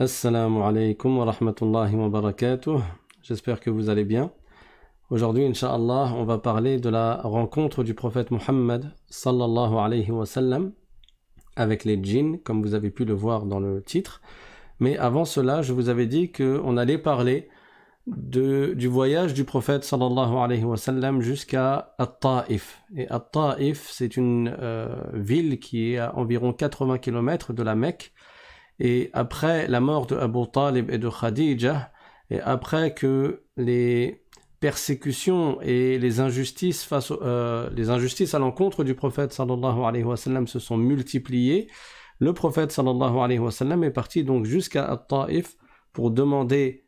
Assalamu alaikum wa rahmatullahi wa barakatuh. J'espère que vous allez bien. Aujourd'hui, Inch'Allah, on va parler de la rencontre du prophète Muhammad sallallahu alayhi wa sallam avec les djinns, comme vous avez pu le voir dans le titre. Mais avant cela, je vous avais dit qu'on allait parler du voyage du prophète sallallahu alayhi wa sallam jusqu'à At-Ta'if. Et At-Ta'if, c'est une ville qui est à environ 80 km de la Mecque. Et après la mort de Abu Talib et de Khadija, et après que les persécutions et les injustices à l'encontre du prophète sallallahu alayhi wa sallam se sont multipliées, le prophète sallallahu alayhi wa sallam est parti donc jusqu'à At-Ta'if pour demander,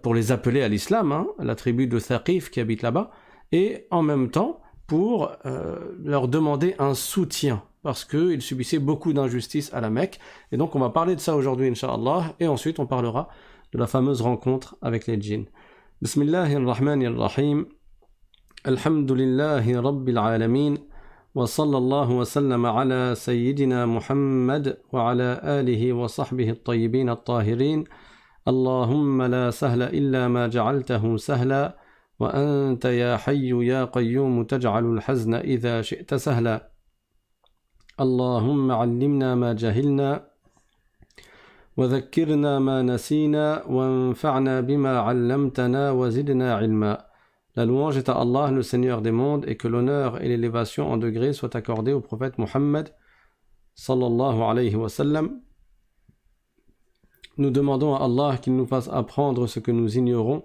pour les appeler à l'islam, la tribu de Thaqif qui habite là-bas, et en même temps pour leur demander un soutien, parce qu'ils subissaient beaucoup d'injustices à la Mecque. Et donc on va parler de ça aujourd'hui, Inch'Allah, et ensuite on parlera de la fameuse rencontre avec les djinns. Bismillahirrahmanirrahim. Alhamdulillahi Rabbil Alamin. Wa sallallahu wa sallam ala Sayyidina Muhammad wa ala alihi wa sahbihi at-tayyibin at-tahirin. Allahumma la sahla illa ma ja'altahu sahla. Wa anta ya hayyu ya qayyum taj'alul hazna idha shi'ta sahla. اللهم علمنا ما جهلنا وذكرنا ما نسينا وانفعنا بما علمتنا وزدنا علما. La louange est à Allah, le Seigneur des mondes, et que l'honneur et l'élévation en degrés soient accordés au prophète Muhammad sallallahu alayhi wa sallam. Nous demandons à Allah qu'il nous fasse apprendre ce que nous ignorons,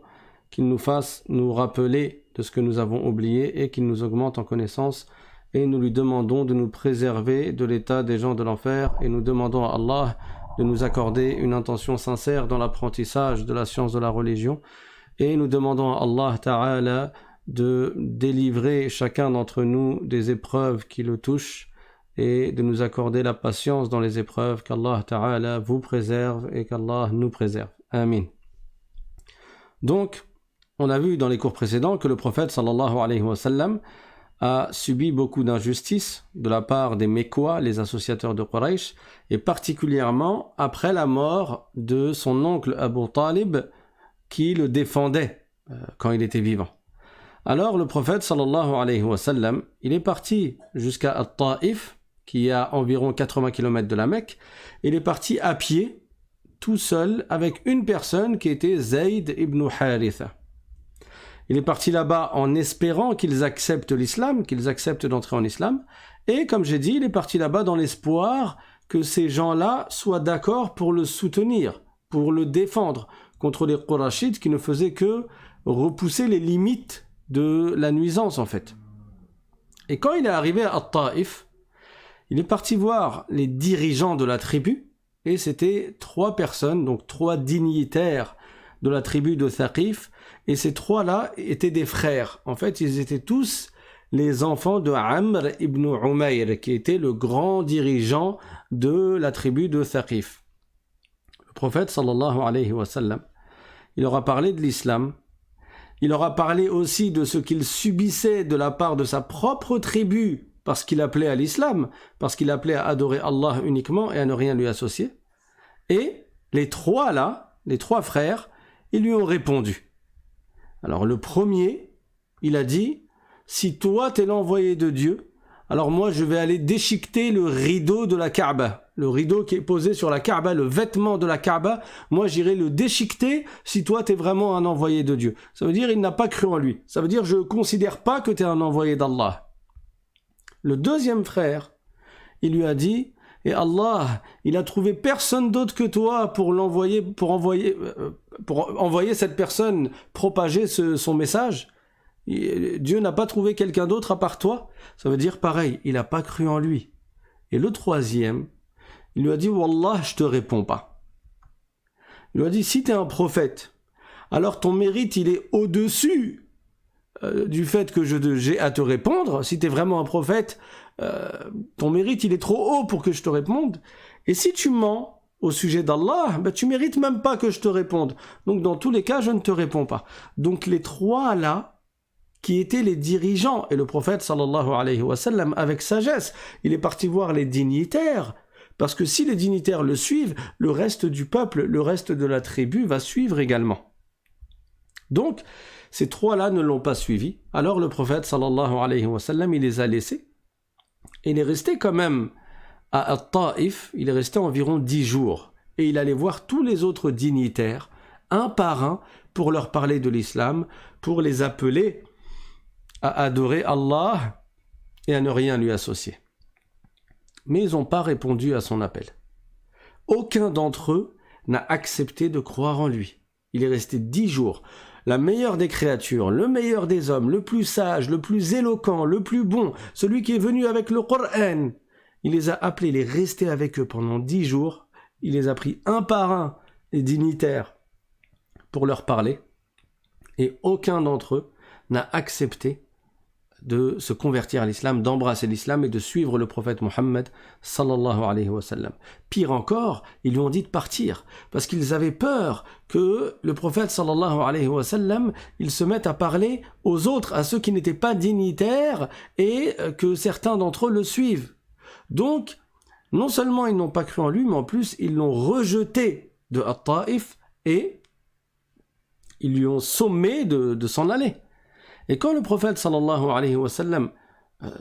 qu'il nous fasse nous rappeler de ce que nous avons oublié et qu'il nous augmente en connaissance. Et nous lui demandons de nous préserver de l'état des gens de l'enfer, et nous demandons à Allah de nous accorder une intention sincère dans l'apprentissage de la science de la religion, et nous demandons à Allah Ta'ala de délivrer chacun d'entre nous des épreuves qui le touchent, et de nous accorder la patience dans les épreuves, qu'Allah Ta'ala vous préserve et qu'Allah nous préserve. Amin. Donc, on a vu dans les cours précédents que le prophète sallallahu alayhi wa sallam a subi beaucoup d'injustices de la part des Mécois, les associateurs de Quraysh, et particulièrement après la mort de son oncle Abu Talib, qui le défendait quand il était vivant. Alors le prophète sallallahu alayhi wa sallam, il est parti jusqu'à At-Ta'if, qui est à environ 80 km de la Mecque. Il est parti à pied, tout seul, avec une personne qui était Zayd ibn Haritha. Il est parti là-bas en espérant qu'ils acceptent l'islam, qu'ils acceptent d'entrer en islam. Et comme j'ai dit, il est parti là-bas dans l'espoir que ces gens-là soient d'accord pour le soutenir, pour le défendre contre les Qurayshites qui ne faisaient que repousser les limites de la nuisance en fait. Et quand il est arrivé à At-Ta'if, il est parti voir les dirigeants de la tribu, et c'était 3 personnes, donc 3 dignitaires de la tribu de Thaqif, et ces 3-là étaient des frères. En fait, ils étaient tous les enfants de Amr ibn Umayr, qui était le grand dirigeant de la tribu de Thaqif. Le prophète sallallahu alayhi wa sallam, il leur a parlé de l'islam, il leur a parlé aussi de ce qu'il subissait de la part de sa propre tribu, parce qu'il appelait à l'islam, parce qu'il appelait à adorer Allah uniquement et à ne rien lui associer. Et les 3-là, les 3 frères, ils lui ont répondu. Alors le premier, il a dit, si toi t'es l'envoyé de Dieu, alors moi je vais aller déchiqueter le rideau de la Kaaba, le rideau qui est posé sur la Kaaba, le vêtement de la Kaaba, moi j'irai le déchiqueter si toi t'es vraiment un envoyé de Dieu. Ça veut dire il n'a pas cru en lui. Ça veut dire je ne considère pas que t'es un envoyé d'Allah. Le deuxième frère, il lui a dit, et Allah, il a trouvé personne d'autre que toi pour envoyer cette personne propager son message. Dieu n'a pas trouvé quelqu'un d'autre à part toi. Ça veut dire pareil, il n'a pas cru en lui. Et le troisième, il lui a dit, Wallah, je te réponds pas. Il lui a dit, si tu es un prophète, alors ton mérite, il est au-dessus du fait que j'ai à te répondre. Si tu es vraiment un prophète, ton mérite il est trop haut pour que je te réponde. Et si tu mens au sujet d'Allah, tu mérites même pas que je te réponde. Donc dans tous les cas, je ne te réponds pas. Donc les 3 là, qui étaient les dirigeants, et le prophète sallallahu alayhi wa sallam, avec sagesse, il est parti voir les dignitaires, Parce que si les dignitaires le suivent, le reste du peuple, le reste de la tribu va suivre également. Donc, ces trois-là ne l'ont pas suivi. Alors le prophète sallallahu alayhi wa sallam, il les a laissés. Et il est resté quand même à Taïf, il est resté environ 10 jours. Et il allait voir tous les autres dignitaires, un par un, pour leur parler de l'islam, pour les appeler à adorer Allah et à ne rien lui associer. Mais ils n'ont pas répondu à son appel. Aucun d'entre eux n'a accepté de croire en lui. Il est resté 10 jours. La meilleure des créatures, le meilleur des hommes, le plus sage, le plus éloquent, le plus bon, celui qui est venu avec le Coran, il les a appelés, il est resté avec eux pendant 10 jours. Il les a pris un par un, les dignitaires, pour leur parler. Et aucun d'entre eux n'a accepté de se convertir à l'islam, d'embrasser l'islam et de suivre le prophète Mohammed sallallahu alayhi wa sallam. Pire encore, ils lui ont dit de partir parce qu'ils avaient peur que le prophète sallallahu alayhi wa sallam, il se mette à parler aux autres, à ceux qui n'étaient pas dignitaires et que certains d'entre eux le suivent. Donc, non seulement ils n'ont pas cru en lui, mais en plus ils l'ont rejeté de At-Taïf et ils lui ont sommé de s'en aller. Et quand le prophète sallallahu alayhi wa sallam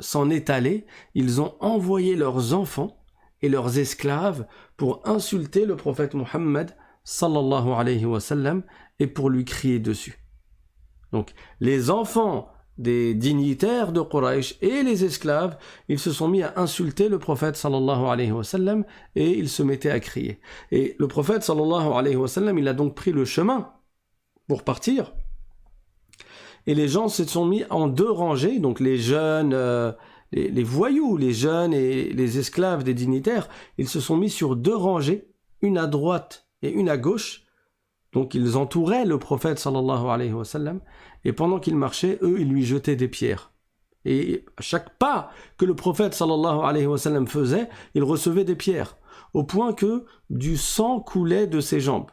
s'en est allé, ils ont envoyé leurs enfants et leurs esclaves pour insulter le prophète Mohammed sallallahu alayhi wa sallam et pour lui crier dessus. Donc les enfants des dignitaires de Quraysh et les esclaves, ils se sont mis à insulter le prophète sallallahu alayhi wa sallam et ils se mettaient à crier. Et le prophète sallallahu alayhi wa sallam, il a donc pris le chemin pour partir. Et les gens se sont mis en deux rangées, donc les jeunes, les voyous, les jeunes et les esclaves des dignitaires, ils se sont mis sur deux rangées, une à droite et une à gauche. Donc ils entouraient le prophète sallallahu alayhi wa sallam, et pendant qu'il marchait, eux, ils lui jetaient des pierres. Et à chaque pas que le prophète sallallahu alayhi wa sallam faisait, il recevait des pierres, au point que du sang coulait de ses jambes.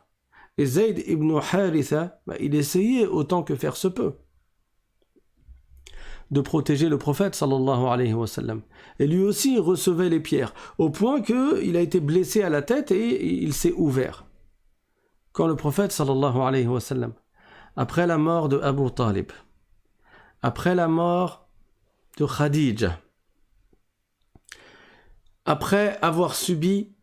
Et Zayd ibn Haritha, il essayait autant que faire se peut de protéger le prophète sallallahu alayhi wa sallam. Et lui aussi recevait les pierres, au point qu'il a été blessé à la tête et il s'est ouvert. Quand le prophète sallallahu alayhi wa sallam, après la mort de Abu Talib, après la mort de Khadija, après avoir subi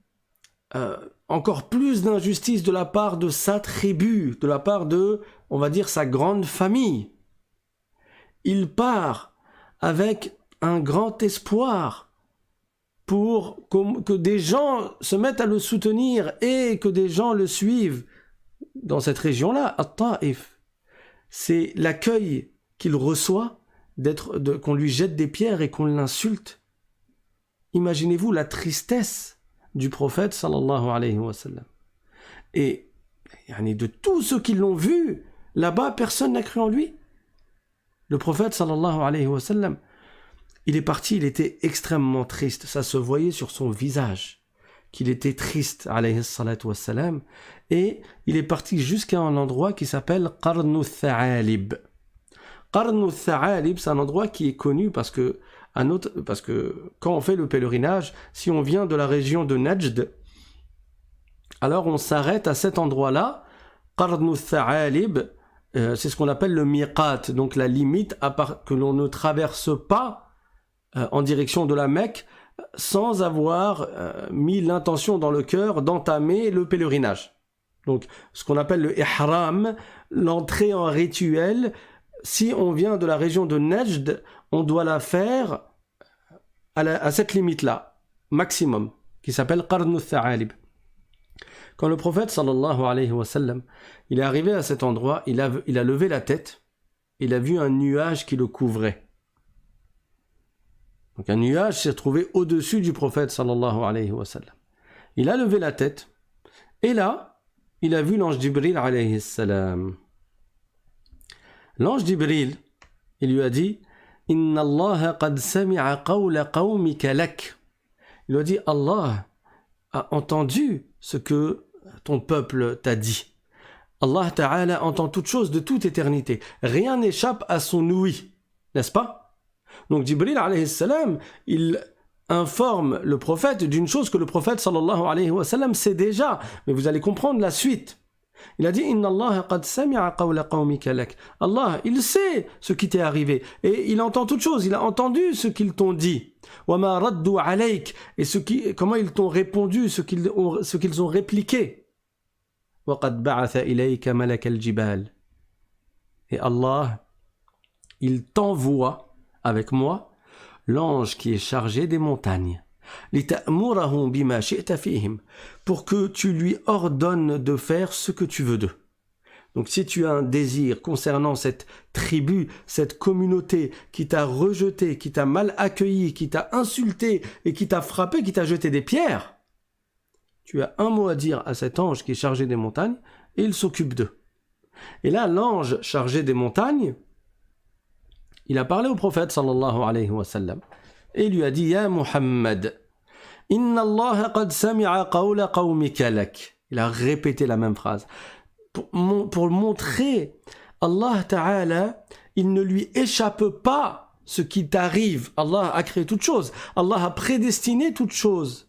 encore plus d'injustice de la part de sa tribu, de la part de, on va dire, sa grande famille, il part avec un grand espoir pour que des gens se mettent à le soutenir et que des gens le suivent dans cette région-là, At-Taïf. C'est l'accueil qu'il reçoit qu'on lui jette des pierres et qu'on l'insulte. Imaginez-vous la tristesse du prophète sallallahu alayhi wa sallam. Et de tous ceux qui l'ont vu, là-bas, personne n'a cru en lui. Le prophète sallallahu alayhi wa sallam, il est parti, il était extrêmement triste. Ça se voyait sur son visage qu'il était triste, alayhi salatu wa salam. Et il est parti jusqu'à un endroit qui s'appelle Qarn al-Tha'alib. Qarn al-Tha'alib, c'est un endroit qui est connu parce que quand on fait le pèlerinage, si on vient de la région de Najd, alors on s'arrête à cet endroit-là, Qarn al-Tha'alib. C'est ce qu'on appelle le miqat, donc la limite que l'on ne traverse pas en direction de la Mecque sans avoir mis l'intention dans le cœur d'entamer le pèlerinage. Donc ce qu'on appelle le ihram, l'entrée en rituel, si on vient de la région de Najd, on doit la faire à cette limite-là, maximum, qui s'appelle Qarn al-Tha'alib. Quand le prophète sallallahu alayhi wa sallam, il est arrivé à cet endroit, il a levé la tête, il a vu un nuage qui le couvrait. Donc un nuage s'est trouvé au-dessus du prophète sallallahu alayhi wa sallam. Il a levé la tête, et là, il a vu l'ange Jibril alayhi salam. L'ange Jibril, il lui a dit « Inna Allah qad sami'a qawla qawmika lak » Il lui a dit « Allah a entendu ce que ton peuple t'a dit. Allah Ta'ala entend toutes choses de toute éternité. Rien n'échappe à son ouïe. N'est-ce pas? Donc Jibril alayhi salam, il informe le prophète d'une chose que le prophète sallallahu alayhi wa sallam sait déjà. Mais vous allez comprendre la suite. Il a dit Inna Allah qad sami'a qawla qawmika lak. Allah, il sait ce qui t'est arrivé et il entend toutes choses, il a entendu ce qu'ils t'ont dit. Wa ma raddu alayk, et comment ils t'ont répondu, ce qu'ils ont répliqué. Wa qad ba'atha ilayka malak al-jibal. Et Allah, il t'envoie avec moi l'ange qui est chargé des montagnes. لِتَأْمُرَهُمْ بِمَا شِئْتَ فِيهِمْ, pour que tu lui ordonnes de faire ce que tu veux d'eux. Donc si tu as un désir concernant cette tribu, cette communauté qui t'a rejeté, qui t'a mal accueilli, qui t'a insulté et qui t'a frappé, qui t'a jeté des pierres, tu as un mot à dire à cet ange qui est chargé des montagnes et il s'occupe d'eux. Et là, l'ange chargé des montagnes, il a parlé au prophète sallallahu alayhi wa sallam. Et il lui a dit, Ya Muhammad, Inna Allah qad sami'a qawla qawmika lak. Il a répété la même phrase. Pour montrer, Allah Ta'ala, il ne lui échappe pas ce qui t'arrive. Allah a créé toutes choses. Allah a prédestiné toutes choses.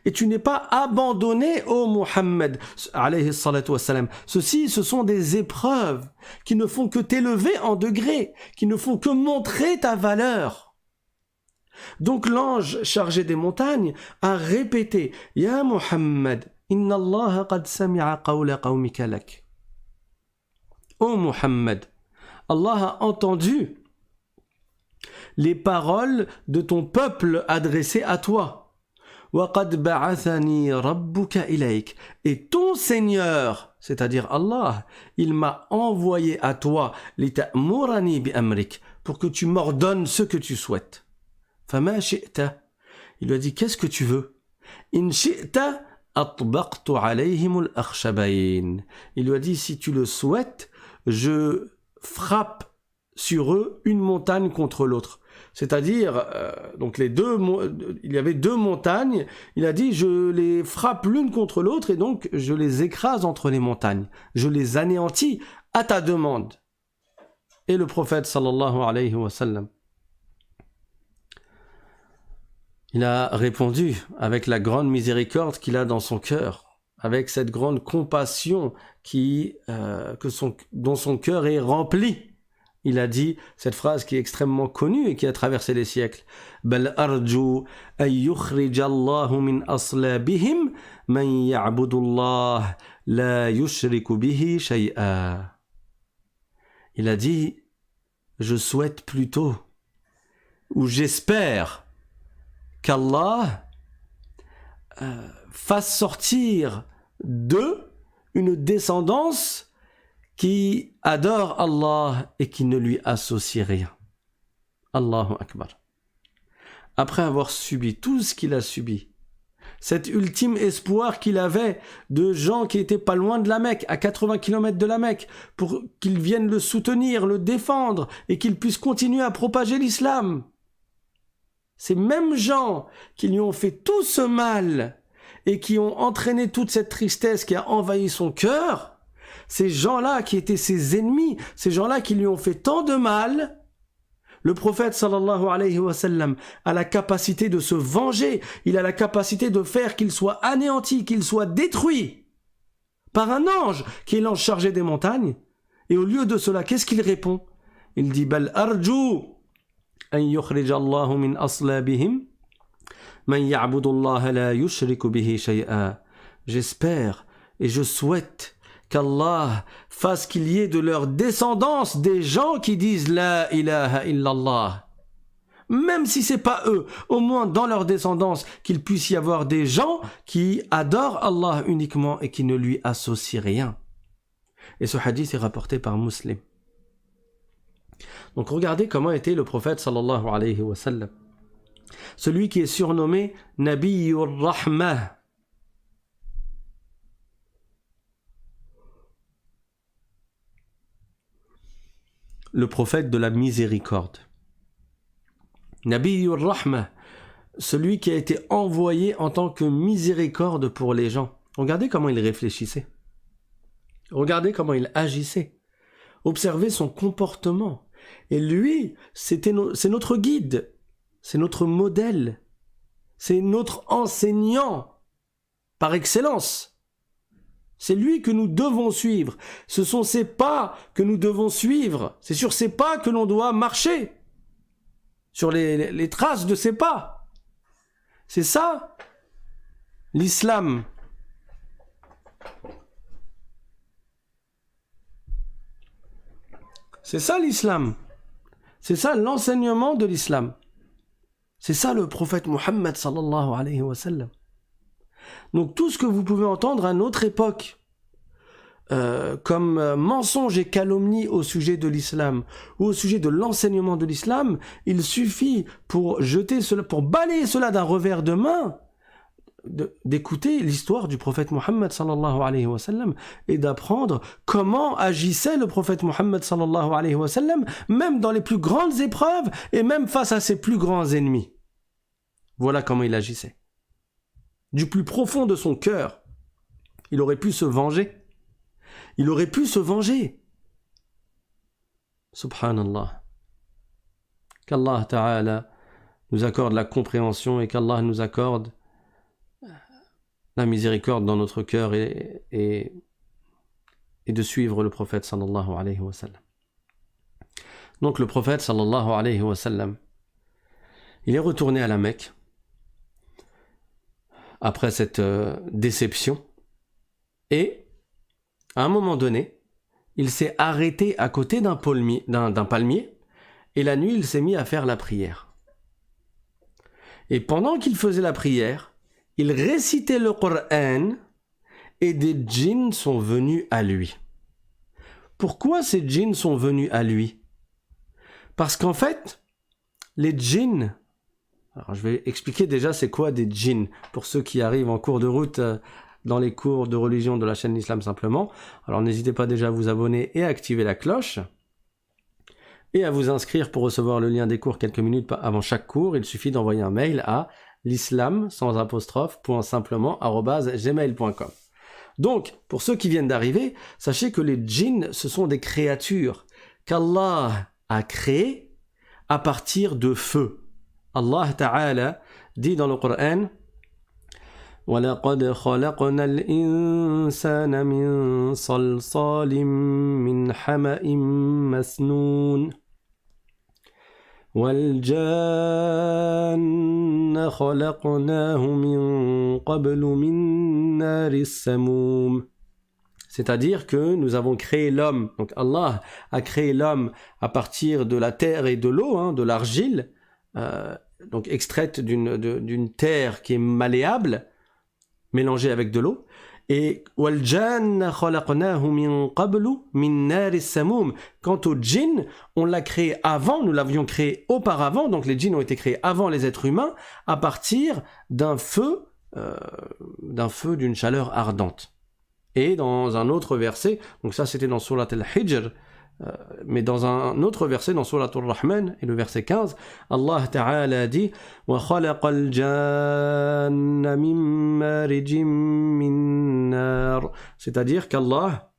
Et tu n'es pas abandonné, ô Muhammad, alayhi salatu wassalam. Ceci, ce sont des épreuves qui ne font que t'élever en degrés, qui ne font que montrer ta valeur. Donc l'ange chargé des montagnes a répété Ya Muhammad, inna Allah qad sami'a qawla qawmika lak. Ô Muhammad, Allah a entendu les paroles de ton peuple adressées à toi. Wa qad ba'athani rabbuka ilayk. Et ton Seigneur, c'est-à-dire Allah, il m'a envoyé à toi lita'murani bi amrik, pour que tu m'ordonnes ce que tu souhaites. فما شئت. Il lui a dit, qu'est-ce que tu veux? إن شئت أطبقت عليهم الأخشبين. Il lui a dit, si tu le souhaites, je frappe sur eux une montagne contre l'autre. C'est-à-dire, donc il y avait deux montagnes, il a dit, je les frappe l'une contre l'autre et donc je les écrase entre les montagnes. Je les anéantis à ta demande. Et le prophète sallallahu alayhi wa sallam, il a répondu avec la grande miséricorde qu'il a dans son cœur, avec cette grande compassion dont son cœur est rempli. Il a dit cette phrase qui est extrêmement connue et qui a traversé les siècles. بَلْ أَرْجُو أَنْ يُخْرِجَ اللَّهُ مِنْ أَصْلَابِهِمْ مَنْ يَعْبُدُ اللَّهَ لَا يُشْرِكُ بِهِ شَيْئًا. Il a dit, je souhaite plutôt, ou j'espère, qu'Allah fasse sortir d'eux une descendance qui adore Allah et qui ne lui associe rien. Allahu Akbar. Après avoir subi tout ce qu'il a subi, cet ultime espoir qu'il avait de gens qui étaient pas loin de la Mecque, à 80 km de la Mecque, pour qu'ils viennent le soutenir, le défendre et qu'il puisse continuer à propager l'islam. Ces mêmes gens qui lui ont fait tout ce mal et qui ont entraîné toute cette tristesse qui a envahi son cœur, ces gens-là qui étaient ses ennemis, ces gens-là qui lui ont fait tant de mal, le prophète sallallahu alayhi wa sallam a la capacité de se venger, il a la capacité de faire qu'il soit anéanti, qu'il soit détruit par un ange qui est l'ange chargé des montagnes. Et au lieu de cela, qu'est-ce qu'il répond? Il dit « Bal arju » أن يخرج الله من أصلابهم من يعبد الله لا يشرك به شيئا. J'espère et je souhaite qu'Allah fasse qu'il y ait de leur descendance des gens qui disent La ilaha illallah. Même si c'est pas eux, au moins dans leur descendance, qu'il puisse y avoir des gens qui adorent Allah uniquement et qui ne lui associent rien. Et ce hadith est rapporté par Muslim. Donc regardez comment était le prophète sallallahu alayhi wa sallam. Celui qui est surnommé Nabiyyur Rahmah. Le prophète de la miséricorde. Nabiyyur Rahmah. Celui qui a été envoyé en tant que miséricorde pour les gens. Regardez comment il réfléchissait. Regardez comment il agissait. Observez son comportement. Et lui, c'est notre guide, c'est notre modèle. C'est notre enseignant par excellence. C'est lui que nous devons suivre. Ce sont ses pas que nous devons suivre. C'est sur ses pas que l'on doit marcher. Sur les traces de ses pas. C'est ça, l'islam. C'est ça l'islam. C'est ça l'enseignement de l'islam. C'est ça le prophète Mohammed sallallahu alayhi wa sallam. Donc tout ce que vous pouvez entendre à notre époque comme mensonge et calomnie au sujet de l'islam ou au sujet de l'enseignement de l'islam, il suffit pour jeter cela, pour balayer cela d'un revers de main, d'écouter l'histoire du prophète Mohammed sallallahu alayhi wa sallam et d'apprendre comment agissait le prophète Mohammed sallallahu alayhi wa sallam, même dans les plus grandes épreuves et même face à ses plus grands ennemis. Voilà comment il agissait. Du plus profond de son cœur, il aurait pu se venger. Il aurait pu se venger. Subhanallah. Qu'Allah Ta'ala nous accorde la compréhension et qu'Allah nous accorde la miséricorde dans notre cœur et de suivre le prophète sallallahu alayhi wa sallam. Donc le prophète sallallahu alayhi wa sallam, il est retourné à la Mecque après cette déception et à un moment donné, il s'est arrêté à côté d'un palmier et la nuit il s'est mis à faire la prière. Et pendant qu'il faisait la prière, il récitait le Coran et des djinns sont venus à lui. Pourquoi ces djinns sont venus à lui? Parce qu'en fait, les djinns, alors je vais expliquer déjà c'est quoi des djinns pour ceux qui arrivent en cours de route dans les cours de religion de la chaîne L'Islam Simplement. Alors n'hésitez pas déjà à vous abonner et à activer la cloche et à vous inscrire pour recevoir le lien des cours quelques minutes avant chaque cours. Il suffit d'envoyer un mail à l'islam sans apostrophe .simplement@gmail.com. Donc, pour ceux qui viennent d'arriver, sachez que les djinns, ce sont des créatures qu'Allah a créées à partir de feu. Allah Ta'ala dit dans le Coran وَلَقَدْ خَلَقْنَا الْإِنسَانَ مِنْ صَلْصَالٍ مِنْ حَمَإٍ مَسْنُونٍ وَالْجَانَّ خَلَقْنَاهُ مِنْ قَبْلُ مِنْ نَارِ السَّمُومِ. C'est-à-dire que nous avons créé l'homme, donc Allah a créé l'homme à partir de la terre et de l'eau, de l'argile, donc extraite d'une terre qui est malléable, mélangée avec de l'eau. Et وَالْجَانَّ خَلَقْنَاهُ مِنْ قَبْلُ مِنْ نَارِ السَّمُومِ. Quant au djinn, on l'a créé avant, nous l'avions créé auparavant, donc les djinns ont été créés avant les êtres humains, à partir d'un feu, d'une chaleur ardente. Et dans un autre verset, donc ça c'était dans Surat al-Hijr, mais dans un autre verset, dans Surat al-Rahman, et le verset 15, Allah Ta'ala dit وَخَلَقَ الْجَانَّ مِن مَّارِجٍ مِّن نَارٍ. C'est-à-dire qu'Allah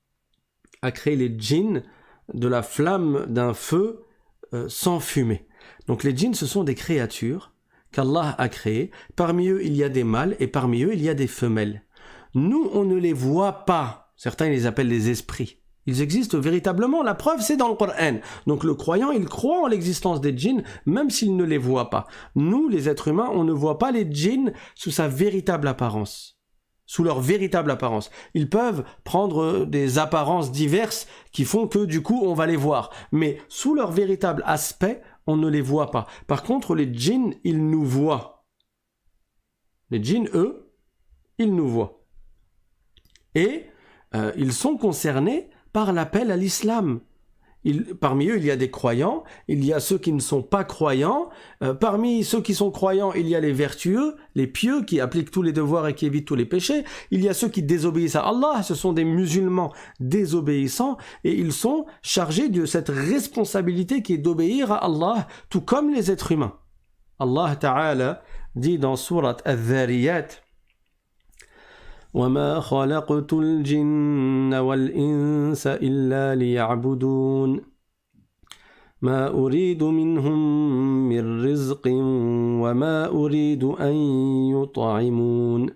a créé les djinns de la flamme d'un feu sans fumée. Donc les djinns, ce sont des créatures qu'Allah a créées. Parmi eux, il y a des mâles et parmi eux, il y a des femelles. Nous, on ne les voit pas. Certains, ils les appellent les esprits. Ils existent véritablement. La preuve, c'est dans le Coran. Donc le croyant, il croit en l'existence des djinns, même s'il ne les voit pas. Nous, les êtres humains, on ne voit pas les djinns sous sa véritable apparence. Sous leur véritable apparence. Ils peuvent prendre des apparences diverses qui font que, du coup, on va les voir. Mais sous leur véritable aspect, on ne les voit pas. Par contre, les djinns, ils nous voient. Les djinns, eux, ils nous voient. Et ils sont concernés par l'appel à l'islam. Parmi eux, il y a des croyants, il y a ceux qui ne sont pas croyants. Parmi ceux qui sont croyants, il y a les vertueux, les pieux qui appliquent tous les devoirs et qui évitent tous les péchés. Il y a ceux qui désobéissent à Allah, ce sont des musulmans désobéissants et ils sont chargés de cette responsabilité qui est d'obéir à Allah, tout comme les êtres humains. Allah Ta'ala dit dans Surat Al-Dhariyat وَمَا خَلَقْتُ الْجِنَّ وَالْإِنسَ إِلَّا لِيَعْبُدُونَ ما أريد منهم من رزق وما أريد أن يطعمون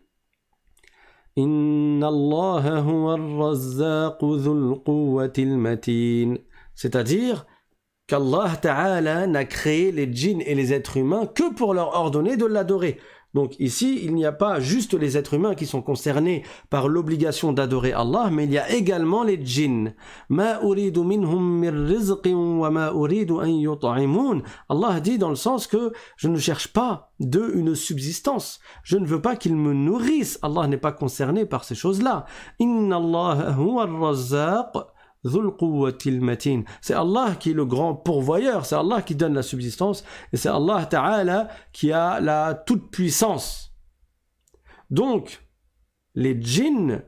إن الله هو الرزاق ذو القوة المتين. C'est-à-dire qu'Allah Ta'ala n'a créé les djinns et les êtres humains que pour leur ordonner de l'adorer. Donc ici, il n'y a pas juste les êtres humains qui sont concernés par l'obligation d'adorer Allah, mais il y a également les djinns. Ma uridu minhum min rizqin wa ma uridu an yut'imun. Allah dit dans le sens que je ne cherche pas d'eux une subsistance. Je ne veux pas qu'ils me nourrissent. Allah n'est pas concerné par ces choses-là. Inna Allah huwa ar-razzaq. C'est Allah qui est le grand pourvoyeur, c'est Allah qui donne la subsistance et c'est Allah Ta'ala qui a la toute puissance. Donc, les djinns,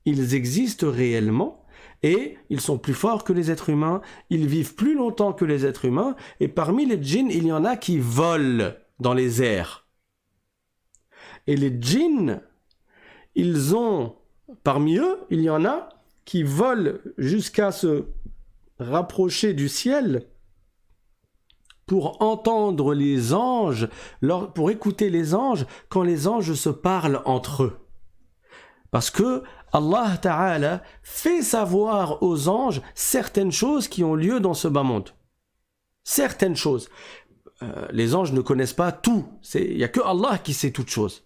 ils existent réellement et ils sont plus forts que les êtres humains, ils vivent plus longtemps que les êtres humains et parmi les djinns, il y en a qui volent dans les airs. Et les djinns, parmi eux, il y en a qui volent jusqu'à se rapprocher du ciel pour entendre les anges, pour écouter les anges quand les anges se parlent entre eux. Parce que Allah Ta'ala fait savoir aux anges certaines choses qui ont lieu dans ce bas monde. Certaines choses. Les anges ne connaissent pas tout. Il n'y a que Allah qui sait toutes choses.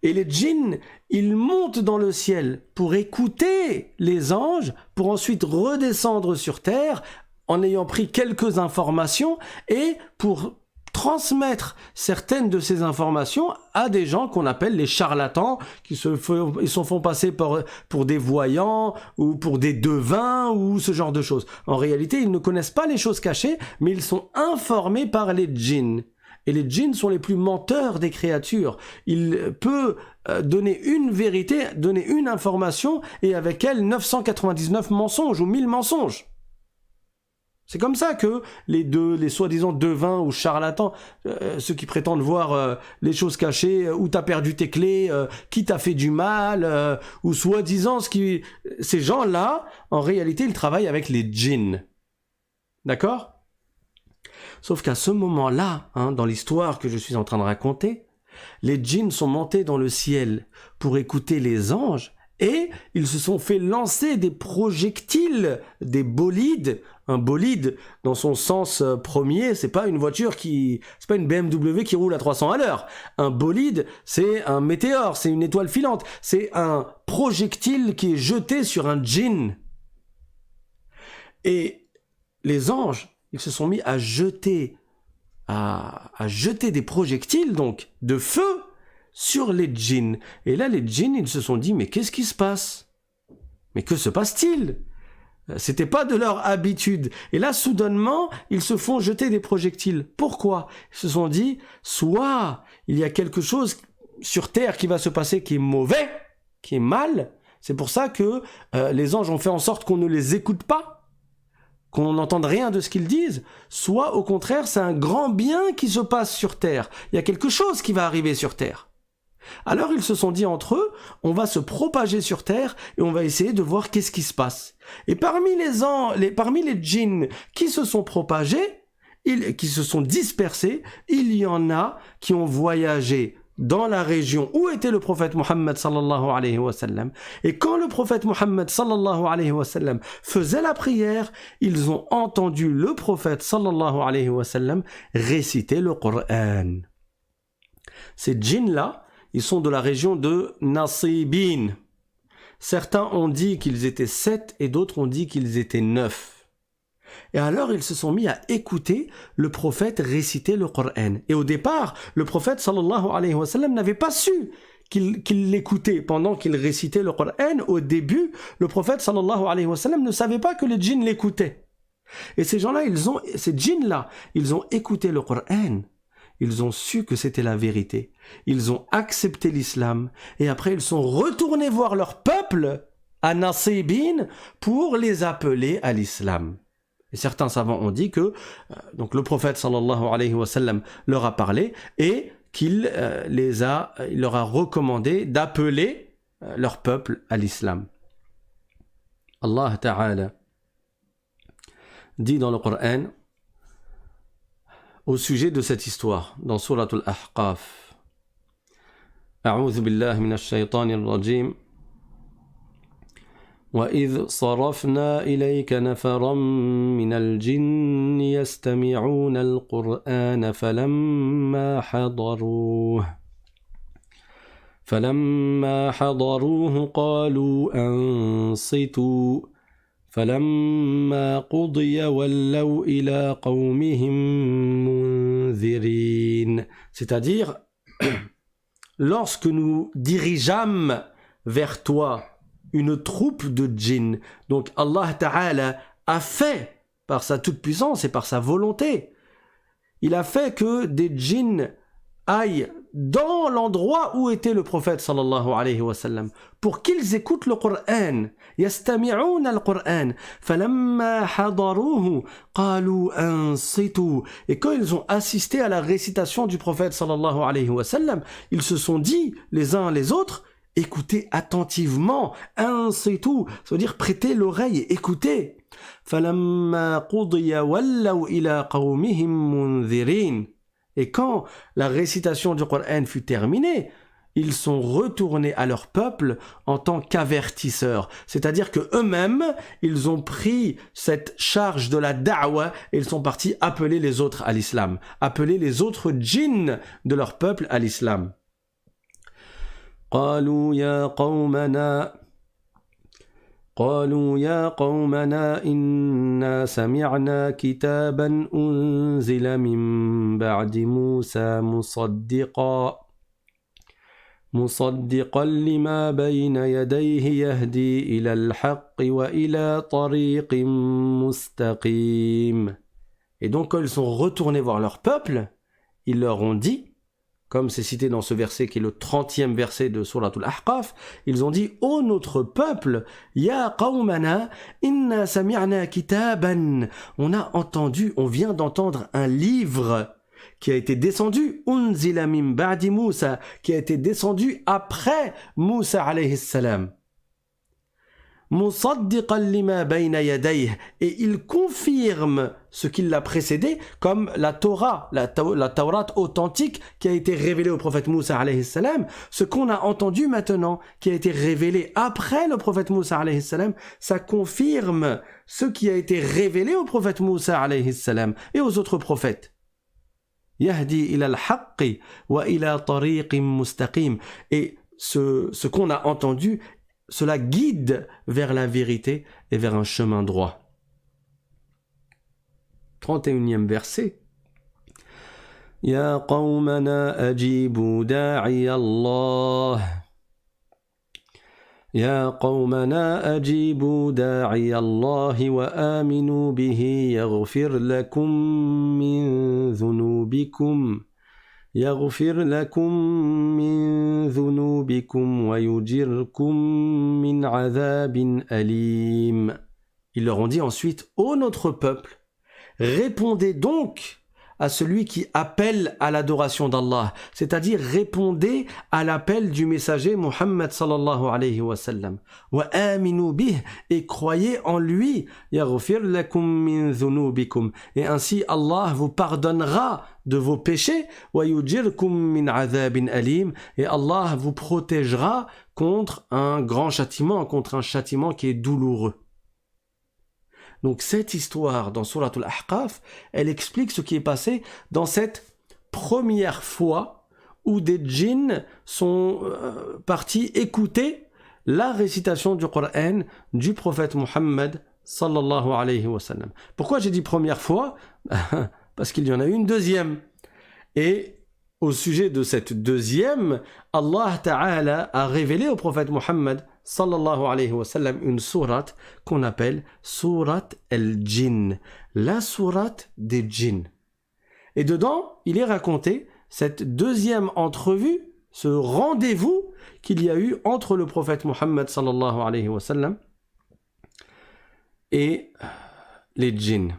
Et les djinns, ils montent dans le ciel pour écouter les anges, pour ensuite redescendre sur terre en ayant pris quelques informations et pour transmettre certaines de ces informations à des gens qu'on appelle les charlatans, ils se font passer pour des voyants ou pour des devins ou ce genre de choses. En réalité, ils ne connaissent pas les choses cachées, mais ils sont informés par les djinns. Et les djinns sont les plus menteurs des créatures. Il peut donner une vérité, donner une information, et avec elle 999 mensonges ou 1000 mensonges. C'est comme ça que les soi-disant devins ou charlatans, ceux qui prétendent voir les choses cachées, où t'as perdu tes clés, qui t'a fait du mal, ou soi-disant ces gens-là, en réalité, ils travaillent avec les djinns. D'accord ? Sauf qu'à ce moment-là, dans l'histoire que je suis en train de raconter, les djinns sont montés dans le ciel pour écouter les anges et ils se sont fait lancer des projectiles, des bolides. Un bolide, dans son sens premier, c'est pas une voiture c'est pas une BMW qui roule à 300 à l'heure. Un bolide, c'est un météore, c'est une étoile filante, c'est un projectile qui est jeté sur un djinn. Et les anges, ils se sont mis à jeter des projectiles, donc, de feu sur les djinns. Et là, les djinns, ils se sont dit, mais qu'est-ce qui se passe ? Mais que se passe-t-il ? C'était pas de leur habitude. Et là, soudainement, ils se font jeter des projectiles. Pourquoi ? Ils se sont dit, soit il y a quelque chose sur Terre qui va se passer qui est mauvais, qui est mal. C'est pour ça que les anges ont fait en sorte qu'on ne les écoute pas, qu'on n'entende rien de ce qu'ils disent, soit au contraire, c'est un grand bien qui se passe sur Terre. Il y a quelque chose qui va arriver sur Terre. Alors ils se sont dit entre eux, on va se propager sur Terre et on va essayer de voir qu'est-ce qui se passe. Et parmi les djinns qui se sont propagés, qui se sont dispersés, il y en a qui ont voyagé dans la région où était le prophète Mohammed sallallahu alayhi wa sallam. Et quand le prophète Mohammed sallallahu alayhi wa sallam faisait la prière, ils ont entendu le prophète sallallahu alayhi wa sallam réciter le Coran. Ces djinns-là, ils sont de la région de Nasibin. Certains ont dit qu'ils étaient 7 et d'autres ont dit qu'ils étaient 9. Et alors ils se sont mis à écouter le prophète réciter le Coran. Et au départ, le prophète sallallahu alayhi wa sallam n'avait pas su qu'il l'écoutait pendant qu'il récitait le Coran. Au début, le prophète sallallahu alayhi wa sallam ne savait pas que les djinns l'écoutaient. Et ces gens-là, ces djinns-là, ils ont écouté le Coran. Ils ont su que c'était la vérité. Ils ont accepté l'islam. Et après, ils sont retournés voir leur peuple à Nasibin pour les appeler à l'islam. Et certains savants ont dit que donc le prophète sallallahu alayhi wa sallam leur a parlé et qu'il leur a recommandé d'appeler leur peuple à l'islam. Allah Ta'ala dit dans le Coran au sujet de cette histoire dans Surat al-Ahqaf. A'udhu billahi minash shaytanir rajim. وَإِذْ صَرَفْنَا إِلَيْكَ نَفَرًا مِنَ الْجِنِّ يَسْتَمِعُونَ الْقُرْآنَ فَلَمَّا حَضَرُوهُ قَالُوا أَنصِتُوا فَلَمَّا قُضِيَ وَلَّوْا إِلَى قَوْمِهِمْ مُنذِرِينَ. C'est-à-dire, lorsque nous dirigeâmes vers toi une troupe de djinns. Donc Allah Ta'ala a fait, par sa toute-puissance et par sa volonté, il a fait que des djinns aillent dans l'endroit où était le prophète sallallahu alayhi wa sallam pour qu'ils écoutent le Coran. Yastami'ouna al-Qur'an. Falamma hadaruhu qalu ansitu. Et quand ils ont assisté à la récitation du prophète sallallahu alayhi wa sallam, ils se sont dit les uns les autres: écoutez attentivement, c'est tout. Ça veut dire prêtez l'oreille et écoutez. Et quand la récitation du Coran fut terminée, ils sont retournés à leur peuple en tant qu'avertisseurs. C'est-à-dire que eux-mêmes, ils ont pris cette charge de la da'wa et ils sont partis appeler les autres à l'islam, appeler les autres djinns de leur peuple à l'islam. قالوا يا قومنا إنا سمعنا كتابا أنزل من بعد موسى مصدقا لما بين يديه يهدي إلى الحق وإلى طريق مستقيم. Et donc quand ils sont retournés voir leur peuple, ils leur ont dit, comme c'est cité dans ce verset qui est le 30e verset de Surat al-Ahqaf, ils ont dit: ô notre peuple, ya qawmana, inna sami'na kitaban. On vient d'entendre un livre qui a été descendu, unzila min ba'di Moussa, qui a été descendu après Moussa alayhi salam. Musaddiqan lima bayna yadayhi, et il confirme ce qui l'a précédé, comme la Torah, la Taurat authentique qui a été révélée au prophète Moussa alayhi salam. Ce qu'on a entendu maintenant, qui a été révélé après le prophète Moussa alayhi salam, ça confirme ce qui a été révélé au prophète Moussa alayhi salam et aux autres prophètes. Yahdi ila al-haqqi wa ila tariqin mustaqim. Et ce qu'on a entendu, cela guide vers la vérité et vers un chemin droit. 31e verset. Ya qawmana ajibu da'i Allah. Ya qawmana ajibu da'i Allah wa aminu bihi yaghfir lakum min dhunubikum. يغفر لكم من ذنوبكم ويجركم من عذاب أليم. Ils leur ont dit ensuite: ô notre peuple, répondez donc à celui qui appelle à l'adoration d'Allah, c'est-à-dire répondez à l'appel du messager Muhammad sallallahu alayhi wa sallam. Wa aminu bih, et croyez en lui. Yaghfir lakum min dhunubikum, et ainsi Allah vous pardonnera de vos péchés. Wa yujirkum min adhabin alim, et Allah vous protégera contre un grand châtiment, contre un châtiment qui est douloureux. Donc cette histoire dans Surat al-Ahqaf, elle explique ce qui est passé dans cette première fois où des djinns sont partis écouter la récitation du Coran du prophète Muhammad sallallahu alayhi wa sallam. Pourquoi j'ai dit première fois? Parce qu'il y en a eu une deuxième. Et au sujet de cette deuxième, Allah Ta'ala a révélé au prophète Muhammad sallallahu alayhi wa sallam une sourate qu'on appelle sourate al-Jinn, la sourate des djinns. Et dedans, il est raconté cette deuxième entrevue, ce rendez-vous qu'il y a eu entre le prophète Muhammad sallallahu alayhi wa sallam et les djinns.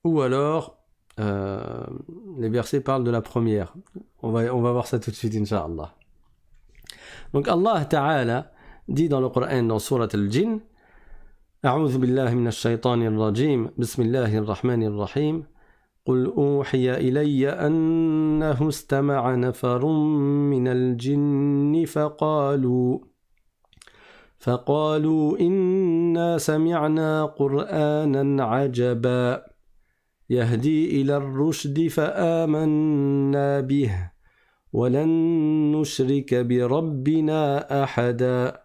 Ou alors, les versets parlent de la première. On va voir ça tout de suite, Inch'Allah. Donc Allah Ta'ala dit dans le Coran, dans Surat al-Jinn, أعوذ بالله من الشيطان الرجيم بسم الله الرحمن الرحيم قل أوحي إلي أنه استمع نفر من الجن فقالوا إنا سمعنا قرآنا عجبا يهدي إلى الرشد فآمنا به ولن نشرك بربنا أحدا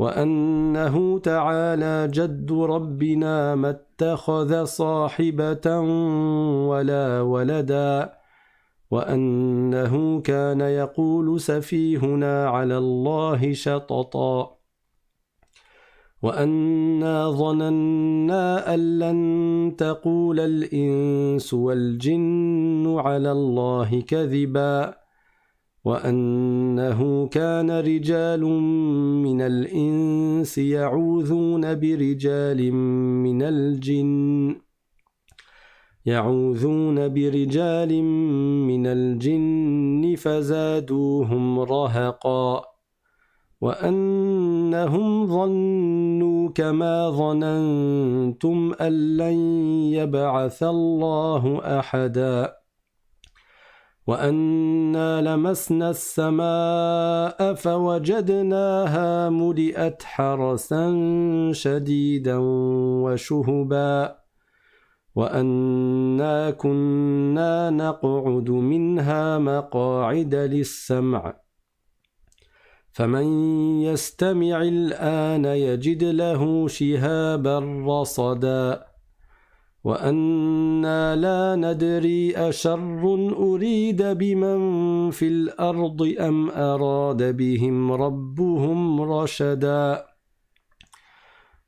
وأنه تعالى جد ربنا ما اتخذ صاحبة ولا ولدا وأنه كان يقول سفيهنا على الله شططا وأنا ظننا أن لن تقول الإنس والجن على الله كذبا وأنه كان رجال من الإنس يعوذون برجال من الجن فزادوهم رهقا وأنهم ظنوا كما ظننتم أن لن يبعث الله أحدا وأنا لمسنا السماء فوجدناها ملئت حرسا شديدا وشهبا وأنا كنا نقعد منها مقاعد للسمع فمن يستمع الآن يجد له شهابا رصدا وأنا لا ندري أشر أريد بمن في الأرض أم أراد بهم ربهم رشدا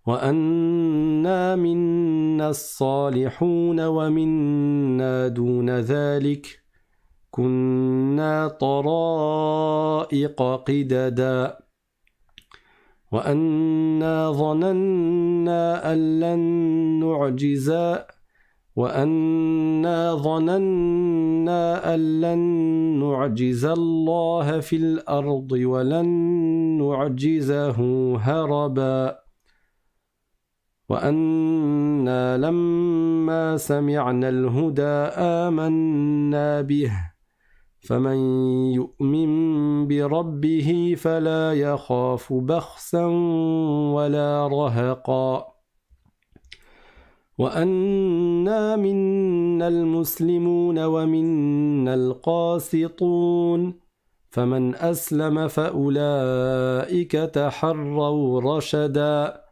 وأنا منا الصالحون ومنا دون ذلك كنا طرائق قددا وأنا ظننا أن لن نعجز الله في الأرض ولن نعجزه هربا وأنا لما سمعنا الهدى آمنا به فمن يؤمن بربه فلا يخاف بخسا ولا رهقا وأنا منا المسلمون ومنا القاسطون فمن أسلم فأولئك تحروا رشدا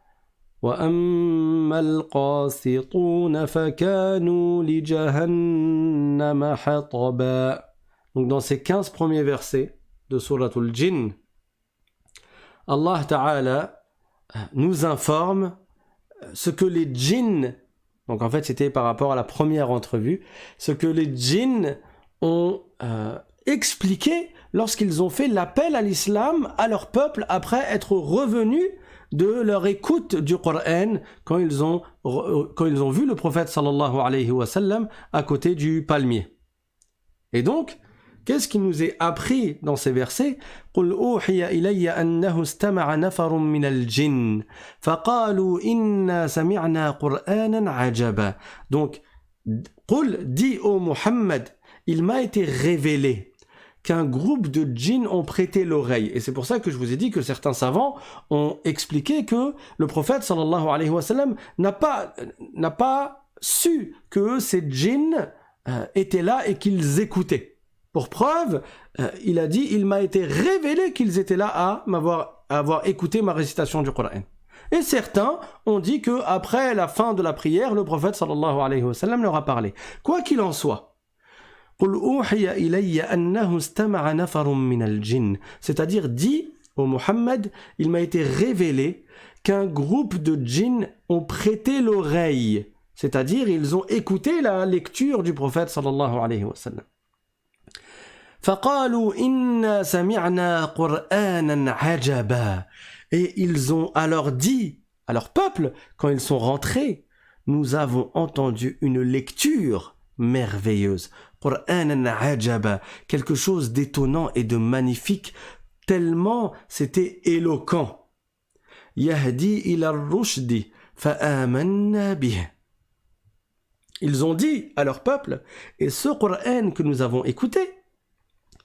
وأما القاسطون فكانوا لجهنم حطبا. Donc dans ces 15 premiers versets de Sourate Al-Jinn, Allah Ta'ala nous informe ce que les djinns, donc en fait c'était par rapport à la première entrevue, ce que les djinns ont expliqué lorsqu'ils ont fait l'appel à l'islam à leur peuple après être revenus de leur écoute du Coran quand ils ont vu le prophète sallallahu alayhi wa sallam à côté du palmier. Et donc, qu'est-ce qui nous est appris dans ces versets? قُلْ أُوحِيَ إِلَيَّ أَنَّهُ اسْتَمَعَ نَفَرٌ مِنَ الْجِنِّ فَقَالُوا إِنَّا سَمِعْنَا قُرْآنًا عَجَبًا. Donc, قُلْ dit ô Muhammad, il m'a été révélé qu'un groupe de djinns ont prêté l'oreille. Et c'est pour ça que je vous ai dit que certains savants ont expliqué que le prophète sallallahu alayhi wa sallam n'a pas su que ces djinns étaient là et qu'ils écoutaient. Pour preuve, il a dit, il m'a été révélé qu'ils étaient là à avoir écouté ma récitation du Coran. Et certains ont dit que après la fin de la prière, le prophète sallallahu alayhi wa sallam leur a parlé. Quoi qu'il en soit, قُلْ أُوحِيَ إِلَيَّ أَنَّهُ اسْتَمَعَ نَفَرٌ مِنَ الْجِنِّ, c'est-à-dire dit au Muhammad, il m'a été révélé qu'un groupe de djinns ont prêté l'oreille, c'est-à-dire ils ont écouté la lecture du prophète sallallahu alayhi wa sallam. فَقَالُوا إِنَّا سَمِعْنَا قُرْآنًا عَجَبًا. Et ils ont alors dit à leur peuple, quand ils sont rentrés, nous avons entendu une lecture merveilleuse. Qur'anan ajaba, quelque chose d'étonnant et de magnifique, tellement c'était éloquent. Yahdi ila rushdi, فآمنا به. Ils ont dit à leur peuple, et ce Coran que nous avons écouté,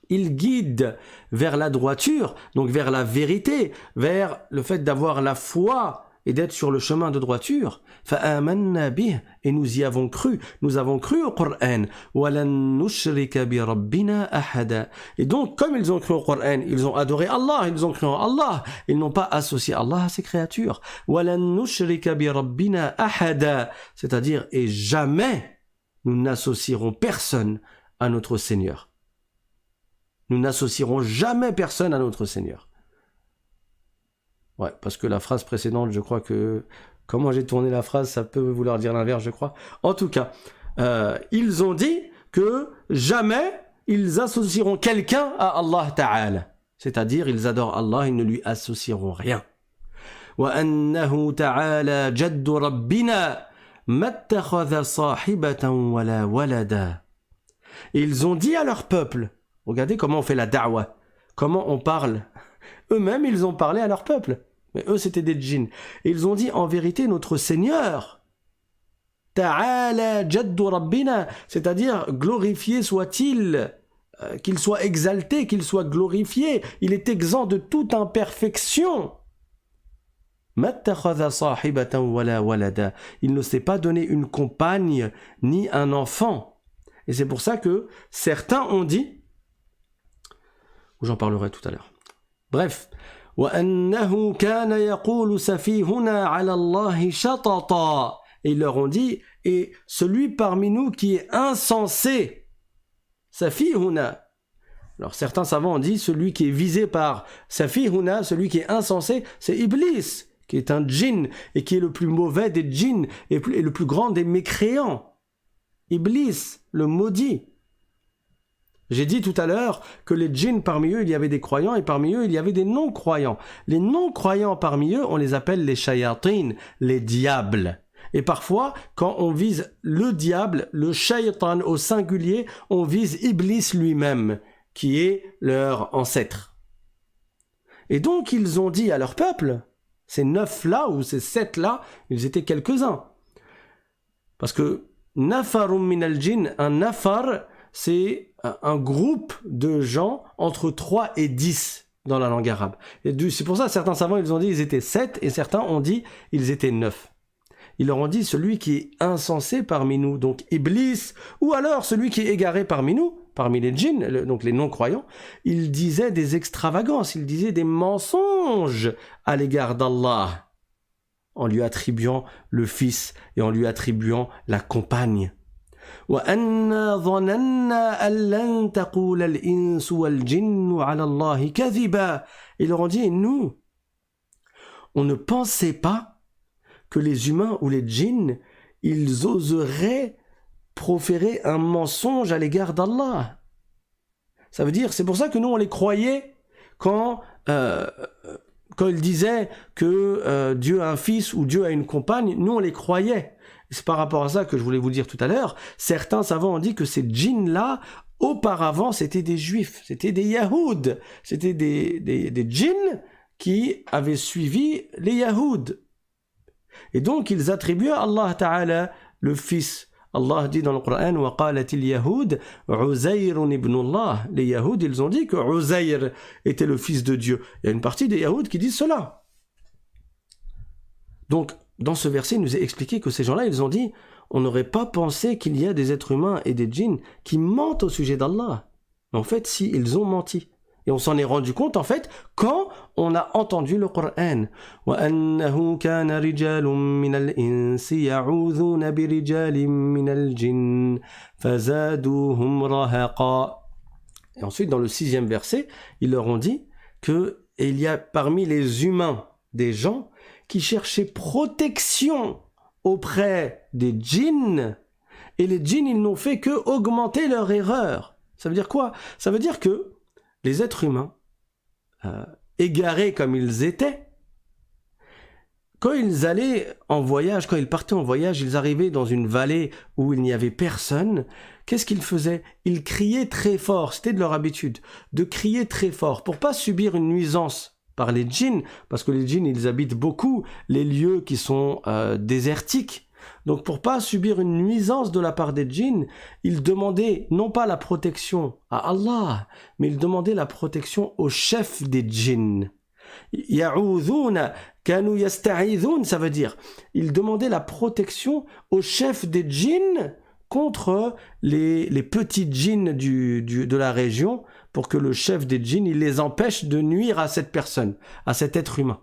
il guide vers la droiture, donc vers la vérité, vers le fait d'avoir la foi et d'être sur le chemin de droiture. فآمنا به, et nous y avons cru au Coran. وَلَن نُشْرِكَ بِرَبِّنَا أَحَدًا. Et donc, comme ils ont cru au Coran, ils ont adoré Allah, ils ont cru en Allah, ils n'ont pas associé Allah à ses créatures. وَلَن نُشْرِكَ بِرَبِّنَا أَحَدًا, c'est-à-dire, et jamais nous n'associerons personne à notre Seigneur. Nous n'associerons jamais personne à notre Seigneur. Ouais, parce que la phrase précédente, je crois que... Comment j'ai tourné la phrase, ça peut vouloir dire l'inverse, je crois. En tout cas, ils ont dit que jamais ils associeront quelqu'un à Allah Ta'ala. C'est-à-dire, ils adorent Allah, ils ne lui associeront rien. وَأَنَّهُ تَعَالَى جَدُّ رَبِّنَا مَا اتَّخَذَ صَاحِبَةً وَلَا وَلَدًا. Ils ont dit à leur peuple, regardez comment on fait la da'wa, comment on parle. Eux-mêmes, ils ont parlé à leur peuple. Mais eux, c'était des djinns. Et ils ont dit, en vérité, notre Seigneur, Ta'ala jaddu rabbina, c'est-à-dire, glorifié soit-il, qu'il soit exalté, qu'il soit glorifié. Il est exempt de toute imperfection. Mattakhadha sahibatan wala walada. Il ne s'est pas donné une compagne, ni un enfant. Et c'est pour ça que certains ont dit, j'en parlerai tout à l'heure. Bref, وَأَنَّهُ كَانَ يَقُولُ سَفِيهُنَا عَلَى اللَّهِ شَطَطًا. Et ils leur ont dit, et celui parmi nous qui est insensé, Safihuna. Alors certains savants ont dit, celui qui est visé par Safihuna, celui qui est insensé, c'est Iblis, qui est un djinn, et qui est le plus mauvais des djinns, et le plus grand des mécréants. Iblis, le maudit. J'ai dit tout à l'heure que les djinns, parmi eux, il y avait des croyants et parmi eux, il y avait des non-croyants. Les non-croyants parmi eux, on les appelle les shayatin, les diables. Et parfois, quand on vise le diable, le shaytan au singulier, on vise Iblis lui-même, qui est leur ancêtre. Et donc, ils ont dit à leur peuple, ces 9-là ou ces 7-là, ils étaient quelques-uns. Parce que nafarum min al-jinn, un nafar, c'est un groupe de gens entre 3 et 10 dans la langue arabe. Et c'est pour ça que certains savants ils ont dit ils étaient 7 et certains ont dit ils étaient 9. Ils leur ont dit celui qui est insensé parmi nous, donc Iblis, ou alors celui qui est égaré parmi nous, parmi les djinns, donc les non-croyants, il disait des extravagances, il disait des mensonges à l'égard d'Allah, en lui attribuant le fils et en lui attribuant la compagne. وَأَنَّا ظَنَنَّا أَن لَّن تَقُولَ الْإِنسُ وَالْجِنُّ عَلَى اللَّهِ كَذِبًا. Ils leur ont dit, nous, on ne pensait pas que les humains ou les djinns, ils oseraient proférer un mensonge à l'égard d'Allah. Ça veut dire, c'est pour ça que nous, on les croyait quand ils disaient que Dieu a un fils ou Dieu a une compagne, nous, on les croyait. C'est par rapport à ça que je voulais vous dire tout à l'heure. Certains savants ont dit que ces djinns-là, auparavant, c'était des juifs, c'était des yahoud, c'était des djinns qui avaient suivi les yahoud. Et donc, ils attribuaient à Allah Ta'ala le fils. Allah dit dans le Coran, وَقَالَتِ الْيَهُودِ عُزَيْرٌ ibn Allah. Les yahoud, ils ont dit que Uzayr était le fils de Dieu. Il y a une partie des yahoud qui disent cela. Donc, dans ce verset, il nous est expliqué que ces gens-là, ils ont dit, on n'aurait pas pensé qu'il y a des êtres humains et des djinns qui mentent au sujet d'Allah. Mais en fait, si, ils ont menti. Et on s'en est rendu compte, en fait, quand on a entendu le Coran. وَأَنَّهُ كَانَ رِجَالٌ مِّنَ الْإِنسِ يَعُوذُونَ بِرِجَالٍ مِّنَ الْجِنِّ فَزَادُوهُمْ رَهَقًا. Et ensuite, dans le 6e verset, ils leur ont dit qu'il y a parmi les humains des gens qui cherchaient protection auprès des djinns, et les djinns, ils n'ont fait que augmenter leur erreur. Ça veut dire quoi? Ça veut dire que les êtres humains, égarés comme ils étaient, quand ils allaient en voyage, quand ils partaient en voyage, ils arrivaient dans une vallée où il n'y avait personne, qu'est-ce qu'ils faisaient? Ils criaient très fort, c'était de leur habitude, de crier très fort, pour pas subir une nuisance par les djinns, parce que les djinns, ils habitent beaucoup les lieux qui sont désertiques. Donc pour pas subir une nuisance de la part des djinns, ils demandaient non pas la protection à Allah, mais ils demandaient la protection au chef des djinns. Ya'udhuna kanu yasta'idhun, ça veut dire ils demandaient la protection au chef des djinns contre les petits djinns de la région, pour que le chef des djinns il les empêche de nuire à cette personne, à cet être humain.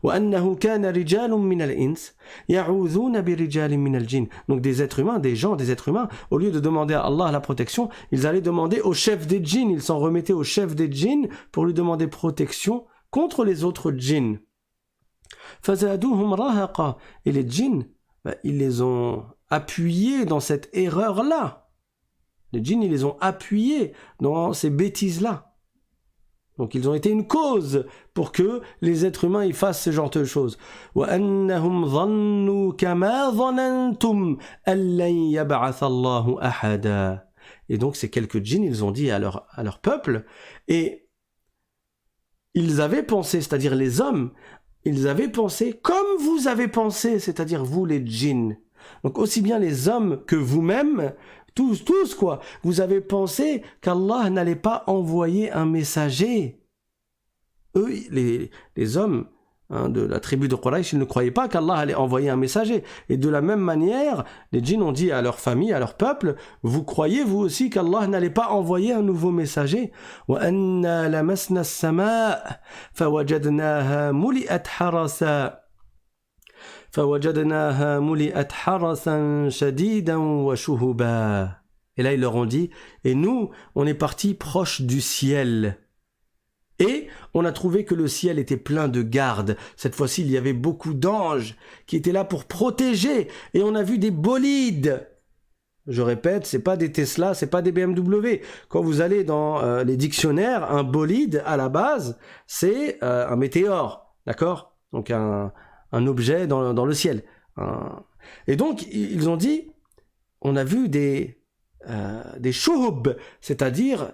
وأنه كان رجال من الإنس يعوذون برجال من الجن. Donc des êtres humains, des êtres humains, au lieu de demander à Allah la protection, ils allaient demander au chef des djinns, ils s'en remettaient au chef des djinns pour lui demander protection contre les autres djinns. فزادوهم رهقا. Et les djinns, ils les ont appuyés dans cette erreur-là. Les djinns, ils les ont appuyés dans ces bêtises-là. Donc ils ont été une cause pour que les êtres humains ils fassent ce genre de choses. وَأَنَّهُمْ ظَنُّوا كَمَا ظَنَنْتُمْ أَن لَّن يَبْعَثَ اللَّهُ أَحَدًا. Et donc ces quelques djinns, ils ont dit à leur peuple, et ils avaient pensé, c'est-à-dire les hommes, ils avaient pensé comme vous avez pensé, c'est-à-dire vous les djinns. Donc aussi bien les hommes que vous-même, tous quoi, vous avez pensé qu'Allah n'allait pas envoyer un messager. Eux, les hommes de la tribu de Quraysh, ils ne croyaient pas qu'Allah allait envoyer un messager. Et de la même manière, les djinns ont dit à leur famille, à leur peuple, vous croyez vous aussi qu'Allah n'allait pas envoyer un nouveau messager. وَأَنَّا لَمَسْنَا السَّمَاءَ فَوَجَدْنَاهَا مُلِئَتْ حَرَسًا فَوَجَدْنَاهَا مُلِئَتْ حَرَسًا شَدِيدًا وَشُهُبًا. Et là, ils leur ont dit, et nous, on est partis proche du ciel. Et on a trouvé que le ciel était plein de gardes. Cette fois-ci, il y avait beaucoup d'anges qui étaient là pour protéger. Et on a vu des bolides. Je répète, c'est pas des Tesla, c'est pas des BMW. Quand vous allez dans les dictionnaires, un bolide, à la base, c'est un météore. D'accord ? Donc un objet dans le ciel. Et donc, ils ont dit, on a vu des shuhub, c'est-à-dire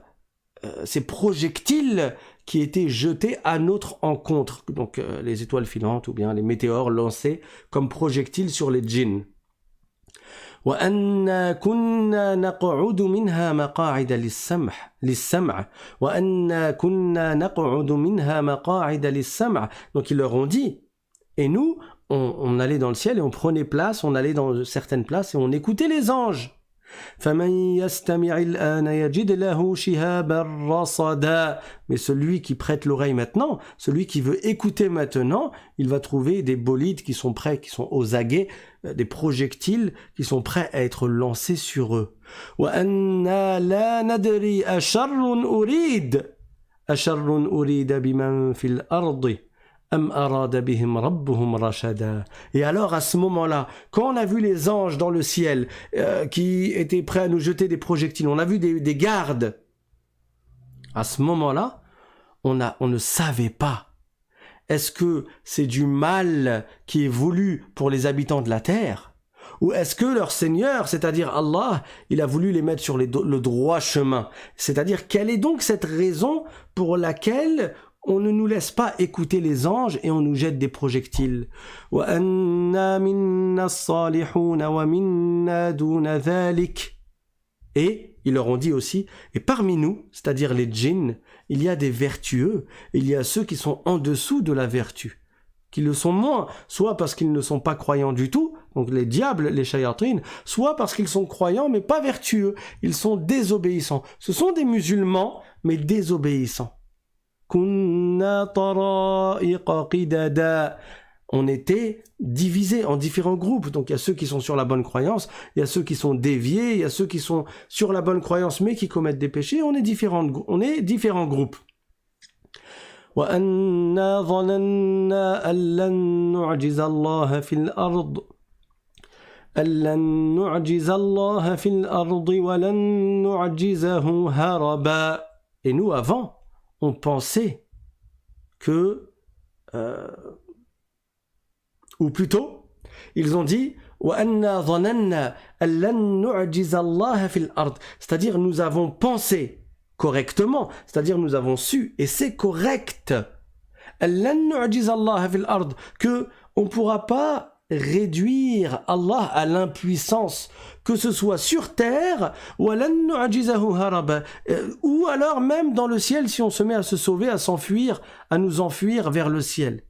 ces projectiles qui étaient jetés à notre encontre. Donc, les étoiles filantes ou bien les météores lancés comme projectiles sur les djinns. وَأَنَّا كُنَّا نَقْعُدُ مِنْهَا مَقَاعِدَ لِلسَّمْعِ وَأَنَّا كُنَّا نَقْعُدُ مِنْهَا مَقَاعِدَ لِلسَّمْعِ. Donc, ils leur ont dit, et nous, on allait dans le ciel et on prenait place, on allait dans certaines places et on écoutait les anges. فَمَنْ يَسْتَمِعِ الْآنَ يَجِدْ لَهُ شِهَابًا رَصَدًا. Mais celui qui prête l'oreille maintenant, celui qui veut écouter maintenant, il va trouver des bolides qui sont prêts, qui sont aux aguets, des projectiles qui sont prêts à être lancés sur eux. وَأَنَّا لَا نَدْرِي أَشَرٌّ أُرِيدَ بِمَنْ فِي الْأَرْضِ أَمْ أَرَادَ بِهِمْ رَبُّهُمْ رَشَدًا. Et alors à ce moment-là, quand on a vu les anges dans le ciel qui étaient prêts à nous jeter des projectiles, on a vu des gardes. À ce moment-là, on ne savait pas. Est-ce que c'est du mal qui est voulu pour les habitants de la terre? Ou est-ce que leur Seigneur, c'est-à-dire Allah, il a voulu les mettre sur le droit chemin? C'est-à-dire, quelle est donc cette raison pour laquelle on ne nous laisse pas écouter les anges et on nous jette des projectiles? وَأَنَّا مِنَّا الصَّالِحُونَ وَمِنَّا دُونَ ذَلِكَ. Et ils leur ont dit aussi, et parmi nous, c'est-à-dire les djinns, il y a des vertueux, il y a ceux qui sont en dessous de la vertu, qui le sont moins, soit parce qu'ils ne sont pas croyants du tout, donc les diables, les shayatines, soit parce qu'ils sont croyants mais pas vertueux, ils sont désobéissants. Ce sont des musulmans mais désobéissants. كُنَّا طَرَائِقَ قِدَدًا. On était divisés en différents groupes. Donc il y a ceux qui sont sur la bonne croyance, il y a ceux qui sont déviés, il y a ceux qui sont sur la bonne croyance mais qui commettent des péchés. On est différents groupes. وَأَنَّا ظَنَنَّا أَن لَّن نُّعْجِزَ اللَّهَ فِي الْأَرْضِ وَلَن نُّعْجِزَهُ هَرَبًا. Et nous, avant, on pensait que ou plutôt, ils ont dit وَأَنَّا ظَنَنَّا أَن لَّن نُّعْجِزَ اللَّهَ فِي الْأَرْضِ. C'est-à-dire, nous avons pensé correctement, c'est-à-dire nous avons su, et c'est correct, que on ne pourra pas réduire Allah à l'impuissance, que ce soit sur terre ou alors même dans le ciel, si on se met à se sauver, à s'enfuir, à nous enfuir vers le ciel.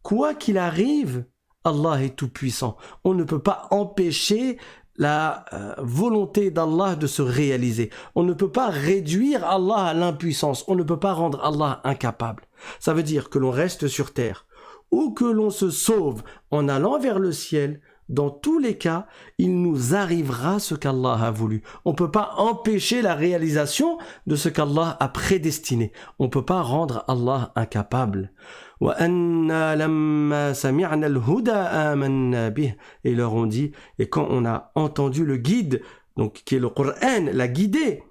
Quoi qu'il arrive, Allah est tout puissant. On ne peut pas empêcher la volonté d'Allah de se réaliser. On ne peut pas réduire Allah à l'impuissance. On ne peut pas rendre Allah incapable. Ça veut dire que l'on reste sur terre ou que l'on se sauve en allant vers le ciel. Dans tous les cas, il nous arrivera ce qu'Allah a voulu. On ne peut pas empêcher la réalisation de ce qu'Allah a prédestiné. On ne peut pas rendre Allah incapable. Et leur ont dit, et quand on a entendu le guide, donc qui est le Coran, la guidée,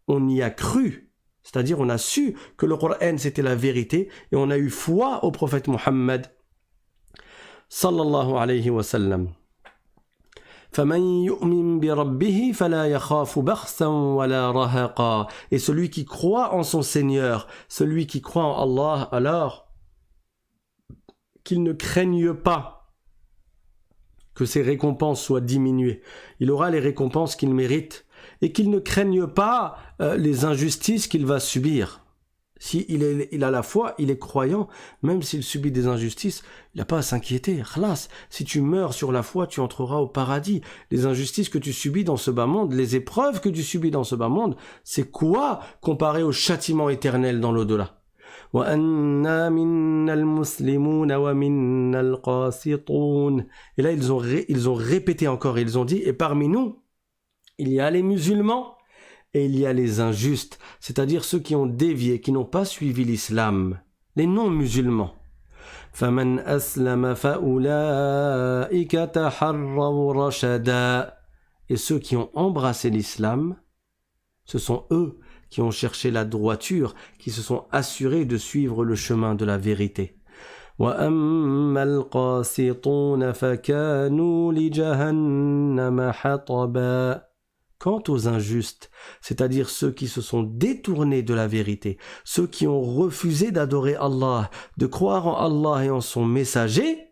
on y a cru. C'est-à-dire on a su que le Coran c'était la vérité et on a eu foi au prophète Muhammad sallallahu alayhi wa sallam. Et celui qui croit en son Seigneur, celui qui croit en Allah, alors qu'il ne craigne pas que ses récompenses soient diminuées. Il aura les récompenses qu'il mérite et qu'il ne craigne pas les injustices qu'il va subir. Il a la foi, il est croyant, même s'il subit des injustices, il n'a pas à s'inquiéter. Khlas, si tu meurs sur la foi, tu entreras au paradis. Les injustices que tu subis dans ce bas monde, les épreuves que tu subis dans ce bas monde, c'est quoi comparé au châtiment éternel dans l'au-delà? Et là, ils ont répété encore, ils ont dit, et parmi nous, il y a les musulmans, et il y a les injustes, c'est-à-dire ceux qui ont dévié, qui n'ont pas suivi l'islam, les non-musulmans. Et ceux qui ont embrassé l'islam, ce sont eux qui ont cherché la droiture, qui se sont assurés de suivre le chemin de la vérité. Quant aux injustes, c'est-à-dire ceux qui se sont détournés de la vérité, ceux qui ont refusé d'adorer Allah, de croire en Allah et en son messager,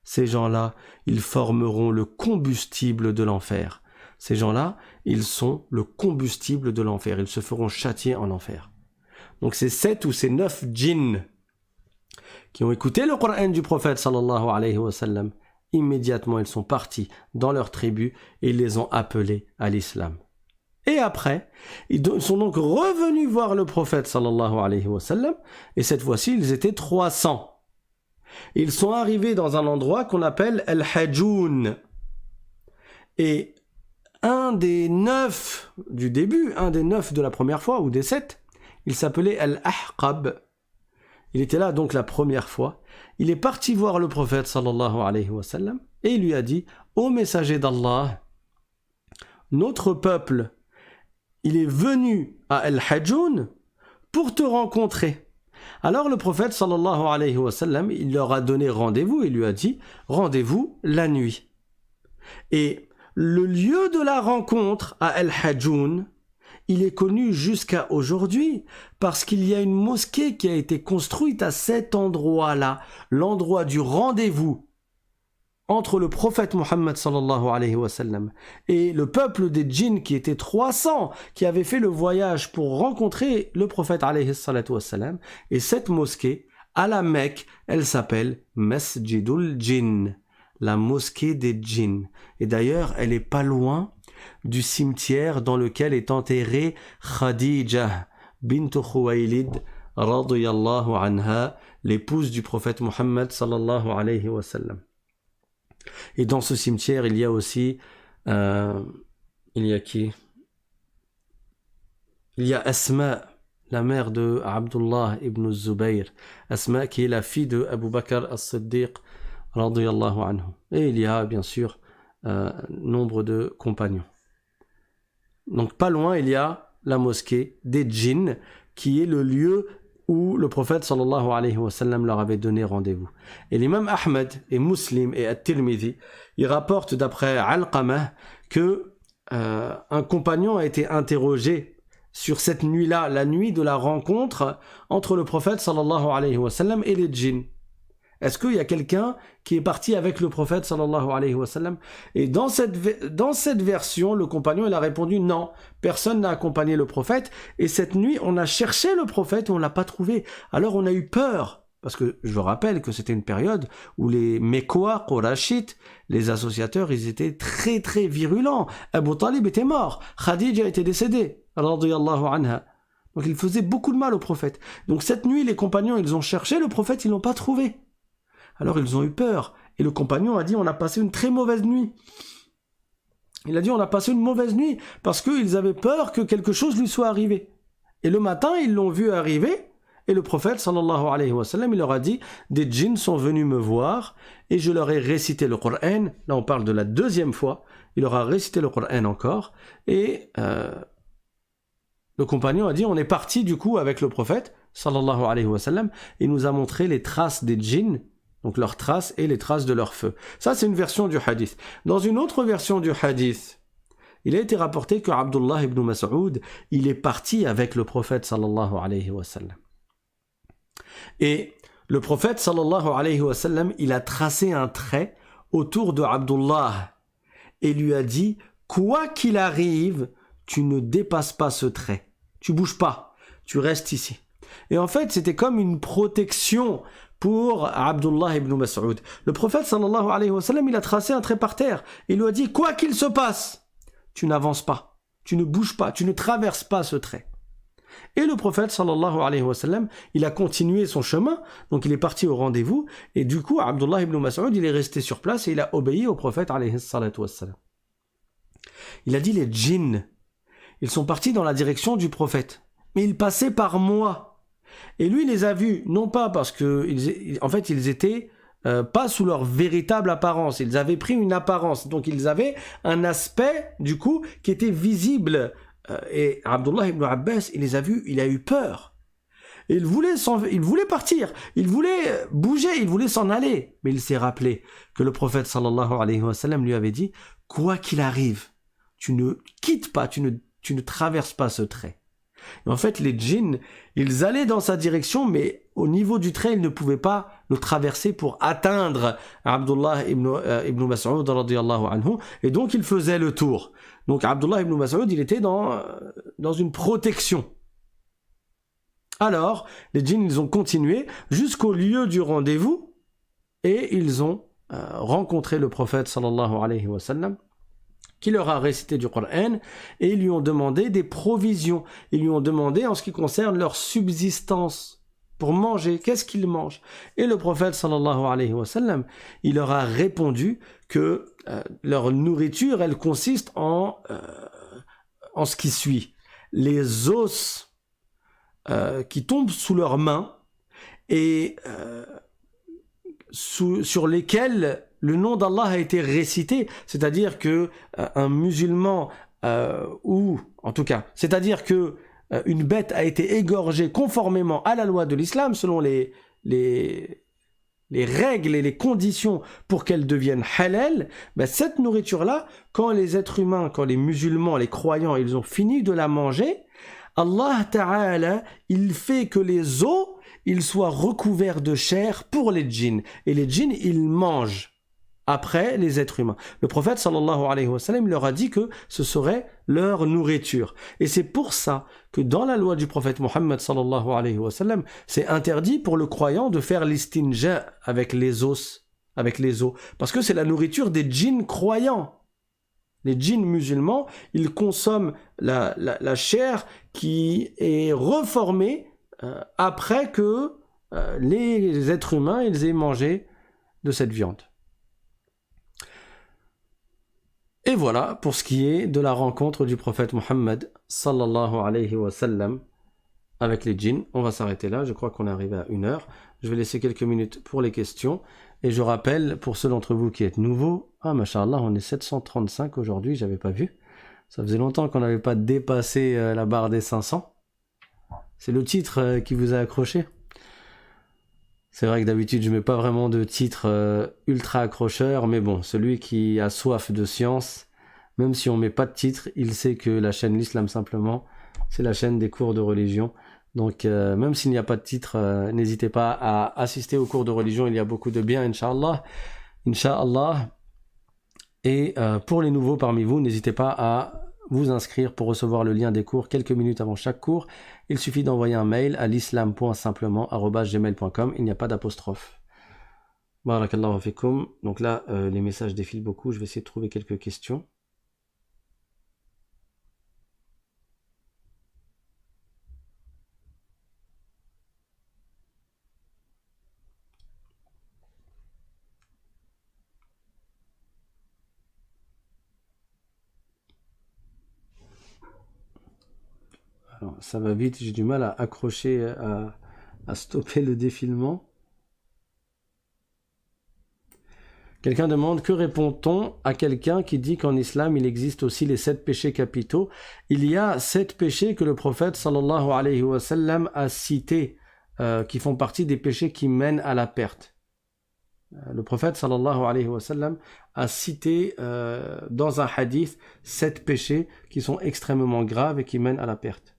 ces gens-là, ils formeront le combustible de l'enfer. Ces gens-là, ils sont le combustible de l'enfer. Ils se feront châtier en enfer. Donc c'est 7 ou c'est 9 djinns qui ont écouté le Coran du prophète sallallahu alayhi wa sallam. Immédiatement, ils sont partis dans leur tribu et ils les ont appelés à l'islam. Et après, ils sont donc revenus voir le prophète sallallahu alayhi wa sallam et cette fois-ci, ils étaient 300. Ils sont arrivés dans un endroit qu'on appelle Al-Hajoun. Et un des 9 du début, un des 9 de la première fois, ou des 7, il s'appelait Al-Ahqab. Il était là donc la première fois. Il est parti voir le prophète sallallahu alayhi wa sallam et il lui a dit: Ô messager d'Allah, notre peuple, il est venu à Al-Hajoun pour te rencontrer. Alors le prophète sallallahu alayhi wa sallam, il leur a donné rendez-vous, il lui a dit: rendez-vous la nuit. Et le lieu de la rencontre à Al-Hajoun, il est connu jusqu'à aujourd'hui parce qu'il y a une mosquée qui a été construite à cet endroit-là, l'endroit du rendez-vous entre le prophète Mohammed sallallahu alayhi wa sallam et le peuple des djinns qui étaient 300, qui avaient fait le voyage pour rencontrer le prophète alayhi salatu wa sallam. Et cette mosquée, à la Mecque, elle s'appelle Masjidul Jinn, la mosquée des djinns. Et d'ailleurs, elle est pas loin du cimetière dans lequel est enterrée Khadija bint Khuwaylid radiyallahu anha, l'épouse du prophète Mohammed sallallahu alayhi wa sallam. Et dans ce cimetière, il y a aussi il y a qui? Il y a Asma, la mère de Abdullah ibn Zubayr, Asma qui est la fille de Abu Bakr as-Siddiq radiyallahu anhu. Et il y a bien sûr nombre de compagnons. Donc pas loin, il y a la mosquée des djinns, qui est le lieu où le prophète sallallahu alayhi wa sallam leur avait donné rendez-vous. Et l'imam Ahmed et Muslim et At-Tirmidhi, ils rapportent d'après Alqamah que un compagnon a été interrogé sur cette nuit-là, la nuit de la rencontre entre le prophète sallallahu alayhi wa sallam et les djinns? Est-ce qu'il y a quelqu'un qui est parti avec le prophète sallallahu alayhi wa sallam? Et dans cette version, le compagnon il a répondu non, personne n'a accompagné le prophète. Et cette nuit, on a cherché le prophète et on l'a pas trouvé. Alors on a eu peur, parce que je rappelle que c'était une période où les Mécois, Qurashites, les associateurs, ils étaient très très virulents. Abu Talib était mort, Khadija était décédée, radiyallahu anha. Donc il faisait beaucoup de mal au prophète. Donc cette nuit, les compagnons, ils ont cherché le prophète, ils l'ont pas trouvé. Alors ils ont eu peur. Et le compagnon a dit, on a passé une très mauvaise nuit. Il a dit, on a passé une mauvaise nuit parce qu'ils avaient peur que quelque chose lui soit arrivé. Et le matin, ils l'ont vu arriver. Et le prophète, sallallahu alayhi wa sallam, il leur a dit, des djinns sont venus me voir et je leur ai récité le Coran. Là, on parle de la deuxième fois. Il leur a récité le Coran encore. Et le compagnon a dit, on est parti du coup avec le prophète, sallallahu alayhi wa sallam. Il nous a montré les traces des djinns, donc leurs traces et les traces de leur feu. Ça, c'est une version du hadith. Dans une autre version du hadith, il a été rapporté que Abdullah ibn Mas'ud, il est parti avec le prophète sallallahu alayhi wa sallam. Et le prophète sallallahu alayhi wa sallam, il a tracé un trait autour de Abdullah et lui a dit, quoi qu'il arrive, tu ne dépasses pas ce trait. Tu bouges pas, tu restes ici. Et en fait, c'était comme une protection pour Abdullah ibn Mas'ud. Le prophète sallallahu alayhi wa sallam, il a tracé un trait par terre. Il lui a dit, quoi qu'il se passe, tu n'avances pas, tu ne bouges pas, tu ne traverses pas ce trait. Et le prophète sallallahu alayhi wa sallam, il a continué son chemin, donc il est parti au rendez-vous, et du coup, Abdullah ibn Mas'ud, il est resté sur place et il a obéi au prophète alayhi salatu wa sallam. Il a dit, les djinns, ils sont partis dans la direction du prophète, mais ils passaient par moi. Et lui, il les a vus, non pas parce que, en fait, ils étaient pas sous leur véritable apparence. Ils avaient pris une apparence. Donc, ils avaient un aspect, du coup, qui était visible. Et Abdullah ibn Abbas, il les a vus, il a eu peur. Et il voulait partir. Il voulait bouger, il voulait s'en aller. Mais il s'est rappelé que le prophète, sallallahu alayhi wa sallam, lui avait dit, quoi qu'il arrive, tu ne quittes pas, tu ne traverses pas ce trait. Et en fait, les djinns, ils allaient dans sa direction, mais au niveau du trait, ils ne pouvaient pas le traverser pour atteindre Abdullah ibn Mas'ud radiyallahu anhu, et donc ils faisaient le tour. Donc Abdullah ibn Mas'ud, il était dans une protection. Alors, les djinns, ils ont continué jusqu'au lieu du rendez-vous, et ils ont rencontré le prophète sallallahu alayhi wa sallam, qui leur a récité du Coran, et ils lui ont demandé des provisions. Ils lui ont demandé en ce qui concerne leur subsistance pour manger, qu'est-ce qu'ils mangent. Et le prophète sallallahu alayhi wa sallam, il leur a répondu que leur nourriture, elle consiste en ce qui suit. Les os qui tombent sous leurs mains et sur lesquels le nom d'Allah a été récité, c'est-à-dire que un musulman c'est-à-dire que une bête a été égorgée conformément à la loi de l'islam, selon les règles et les conditions pour qu'elle devienne halal, cette nourriture-là, quand les êtres humains, quand les musulmans, les croyants, ils ont fini de la manger, Allah Ta'ala, il fait que les os, ils soient recouverts de chair pour les djinns. Et les djinns, ils mangent après les êtres humains. Le prophète sallallahu alayhi wa sallam leur a dit que ce serait leur nourriture. Et c'est pour ça que dans la loi du prophète Mohammed sallallahu alayhi wa sallam, c'est interdit pour le croyant de faire l'istinja avec les os, parce que c'est la nourriture des djinns croyants. Les djinns musulmans, ils consomment la chair qui est reformée après que les êtres humains, ils aient mangé de cette viande. Et voilà pour ce qui est de la rencontre du prophète Mohammed sallallahu alayhi wa sallam avec les djinns. On va s'arrêter là, je crois qu'on est arrivé à 1 heure. Je vais laisser quelques minutes pour les questions. Et je rappelle, pour ceux d'entre vous qui êtes nouveaux, mashallah, on est 735 aujourd'hui, j'avais pas vu. Ça faisait longtemps qu'on n'avait pas dépassé la barre des 500. C'est le titre qui vous a accroché. C'est vrai que d'habitude, je mets pas vraiment de titre ultra accrocheur, mais bon, celui qui a soif de science, même si on met pas de titre, il sait que la chaîne L'Islam Simplement, c'est la chaîne des cours de religion. Donc, même s'il n'y a pas de titre, n'hésitez pas à assister aux cours de religion. Il y a beaucoup de bien, Inch'Allah. Inch'Allah. Et pour les nouveaux parmi vous, n'hésitez pas à vous inscrire pour recevoir le lien des cours quelques minutes avant chaque cours. Il suffit d'envoyer un mail à l'islam.simplement@gmail.com. Il n'y a pas d'apostrophe. Barakallahu fikum. Donc là, les messages défilent beaucoup. Je vais essayer de trouver quelques questions. Alors, ça va vite, j'ai du mal à accrocher, à stopper le défilement. Quelqu'un demande, que répond-on à quelqu'un qui dit qu'en islam, il existe aussi les 7 péchés capitaux? Il y a 7 péchés que le prophète sallallahu alayhi wa sallam a cités, qui font partie des péchés qui mènent à la perte. Le prophète sallallahu alayhi wa sallam a cité dans un hadith 7 péchés qui sont extrêmement graves et qui mènent à la perte.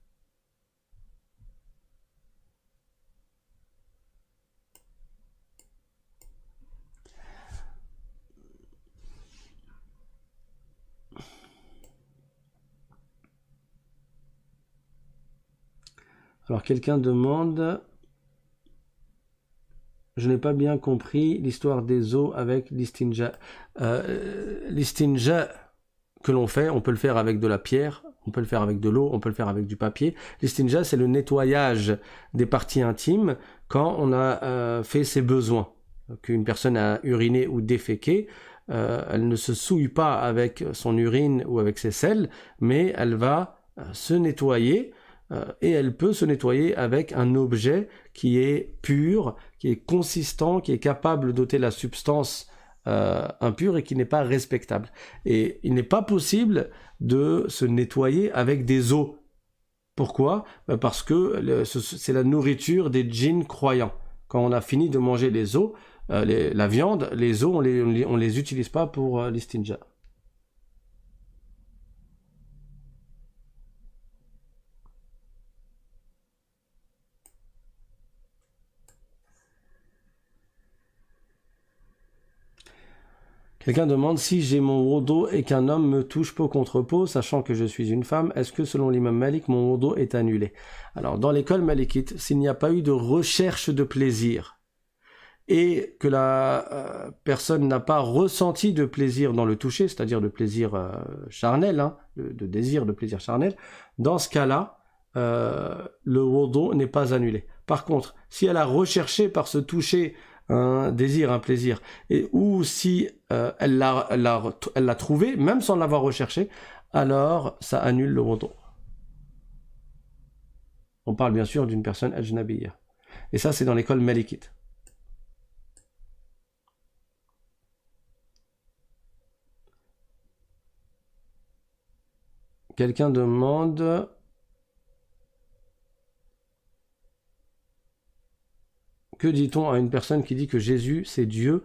Alors quelqu'un demande, je n'ai pas bien compris l'histoire des eaux avec l'istinja. L'istinja que l'on fait, on peut le faire avec de la pierre, on peut le faire avec de l'eau, on peut le faire avec du papier. L'istinja, c'est le nettoyage des parties intimes quand on a fait ses besoins. Qu'une personne a uriné ou déféqué, elle ne se souille pas avec son urine ou avec ses selles, mais elle va se nettoyer. Et elle peut se nettoyer avec un objet qui est pur, qui est consistant, qui est capable d'ôter la substance impure et qui n'est pas respectable. Et il n'est pas possible de se nettoyer avec des os. Pourquoi? Parce que c'est la nourriture des djinns croyants. Quand on a fini de manger les os, la viande, les os, on les utilise pas pour l'istinja. Quelqu'un demande, si j'ai mon wudu et qu'un homme me touche peau contre peau, sachant que je suis une femme, est-ce que selon l'imam Malik, mon wudu est annulé? Alors, dans l'école malikite, s'il n'y a pas eu de recherche de plaisir et que la personne n'a pas ressenti de plaisir dans le toucher, c'est-à-dire de plaisir charnel, de désir de plaisir charnel, dans ce cas-là, le wudu n'est pas annulé. Par contre, si elle a recherché par ce toucher un désir, un plaisir, et ou si elle l'a trouvé, même sans l'avoir recherché, alors ça annule le wudu. On parle bien sûr d'une personne ajnabiyya. Et ça, c'est dans l'école malikite. Quelqu'un demande... Que dit-on à une personne qui dit que Jésus, c'est Dieu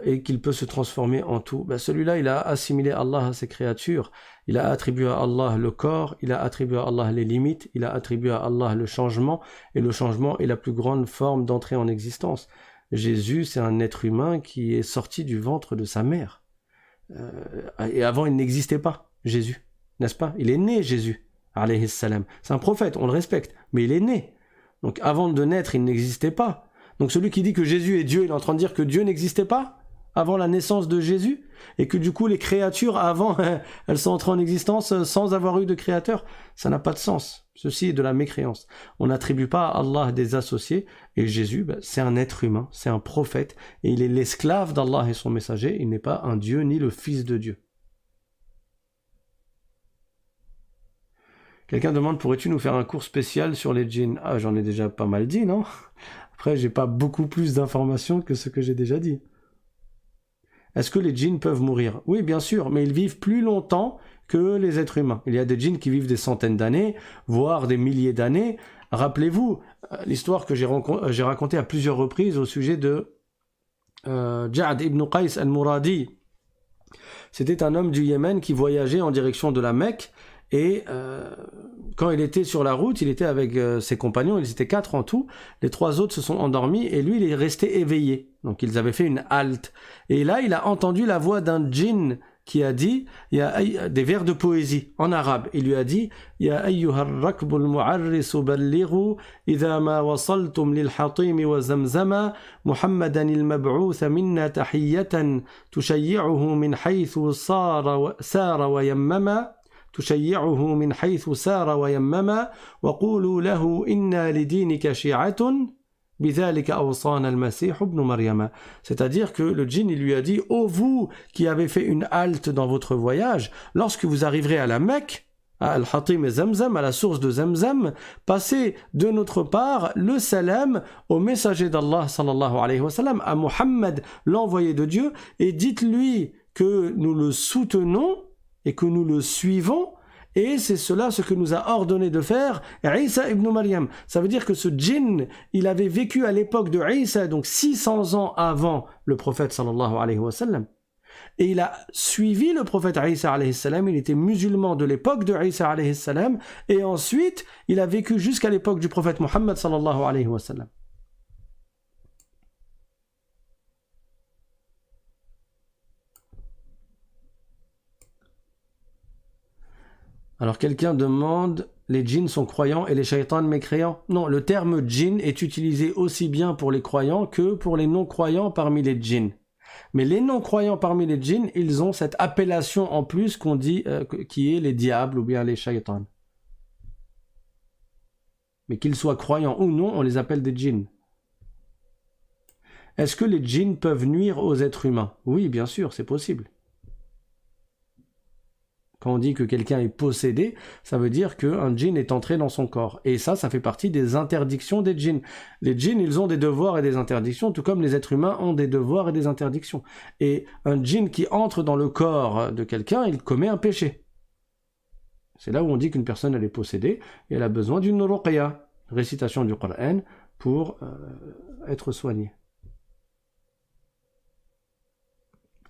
et qu'il peut se transformer en tout? Celui-là, il a assimilé Allah à ses créatures. Il a attribué à Allah le corps, il a attribué à Allah les limites, il a attribué à Allah le changement, et le changement est la plus grande forme d'entrée en existence. Jésus, c'est un être humain qui est sorti du ventre de sa mère. Et avant, il n'existait pas, Jésus. N'est-ce pas? Il est né, Jésus, alayhi salam. C'est un prophète, on le respecte, mais il est né. Donc avant de naître, il n'existait pas. Donc celui qui dit que Jésus est Dieu, il est en train de dire que Dieu n'existait pas avant la naissance de Jésus, et que du coup les créatures avant, elles sont entrées en existence sans avoir eu de créateur. Ça n'a pas de sens. Ceci est de la mécréance. On n'attribue pas à Allah des associés, et Jésus, c'est un être humain, c'est un prophète, et il est l'esclave d'Allah et son messager, il n'est pas un Dieu ni le fils de Dieu. Quelqu'un demande, pourrais-tu nous faire un cours spécial sur les djinns? Ah, j'en ai déjà pas mal dit, non? Après, j'ai pas beaucoup plus d'informations que ce que j'ai déjà dit. Est-ce que les djinns peuvent mourir? Oui, bien sûr, mais ils vivent plus longtemps que les êtres humains. Il y a des djinns qui vivent des centaines d'années, voire des milliers d'années. Rappelez-vous l'histoire que j'ai racontée à plusieurs reprises au sujet de Ja'd ibn Qais al-Muradi. C'était un homme du Yémen qui voyageait en direction de la Mecque, Et quand il était sur la route, il était avec ses compagnons, ils étaient 4 en tout. Les 3 autres se sont endormis et lui, il est resté éveillé. Donc ils avaient fait une halte. Et là, il a entendu la voix d'un djinn qui a dit, il y a des vers de poésie en arabe. Il lui a dit, Ya ayyuhar rakbul mu'arrisu ballighu idha ma wasaltum lil hatim wa zamzama Muhammadan il mab'outh minna tahiyyatan tushayyi'uhu min haythu sara wa yammama تشيعه من حيث سار ويمما وقولوا له إنا لدينك شيعة بذلك أوصانا المسيح ابن مريم. C'est-à-dire que le djinn il lui a dit ô vous qui avez fait une halte dans votre voyage, lorsque vous arriverez à la Mecque, à Al-Hatim et Zamzam, à la source de Zamzam, passez de notre part le salam au messager d'Allah sallallahu alayhi wa sallam, à Muhammad l'envoyé de Dieu, et dites-lui que nous le soutenons et que nous le suivons, et c'est cela ce que nous a ordonné de faire Isa ibn Maryam. Ça veut dire que ce djinn, il avait vécu à l'époque de Isa, donc 600 ans avant le prophète sallallahu alayhi wa sallam, et il a suivi le prophète Isa alayhi salam, il était musulman de l'époque de Isa alayhi salam, et ensuite il a vécu jusqu'à l'époque du prophète Muhammad sallallahu alayhi wa sallam. Alors quelqu'un demande, les djinns sont croyants et les shaitans mécréants? Non, le terme djinn est utilisé aussi bien pour les croyants que pour les non-croyants parmi les djinns. Mais les non-croyants parmi les djinns, ils ont cette appellation en plus qu'on dit qui est les diables ou bien les shaitans. Mais qu'ils soient croyants ou non, on les appelle des djinns. Est-ce que les djinns peuvent nuire aux êtres humains? Oui, bien sûr, c'est possible. Quand on dit que quelqu'un est possédé, ça veut dire qu'un djinn est entré dans son corps. Et ça fait partie des interdictions des djinns. Les djinns, ils ont des devoirs et des interdictions, tout comme les êtres humains ont des devoirs et des interdictions. Et un djinn qui entre dans le corps de quelqu'un, il commet un péché. C'est là où on dit qu'une personne, elle est possédée, et elle a besoin d'une ruqya, récitation du Coran, pour être soignée.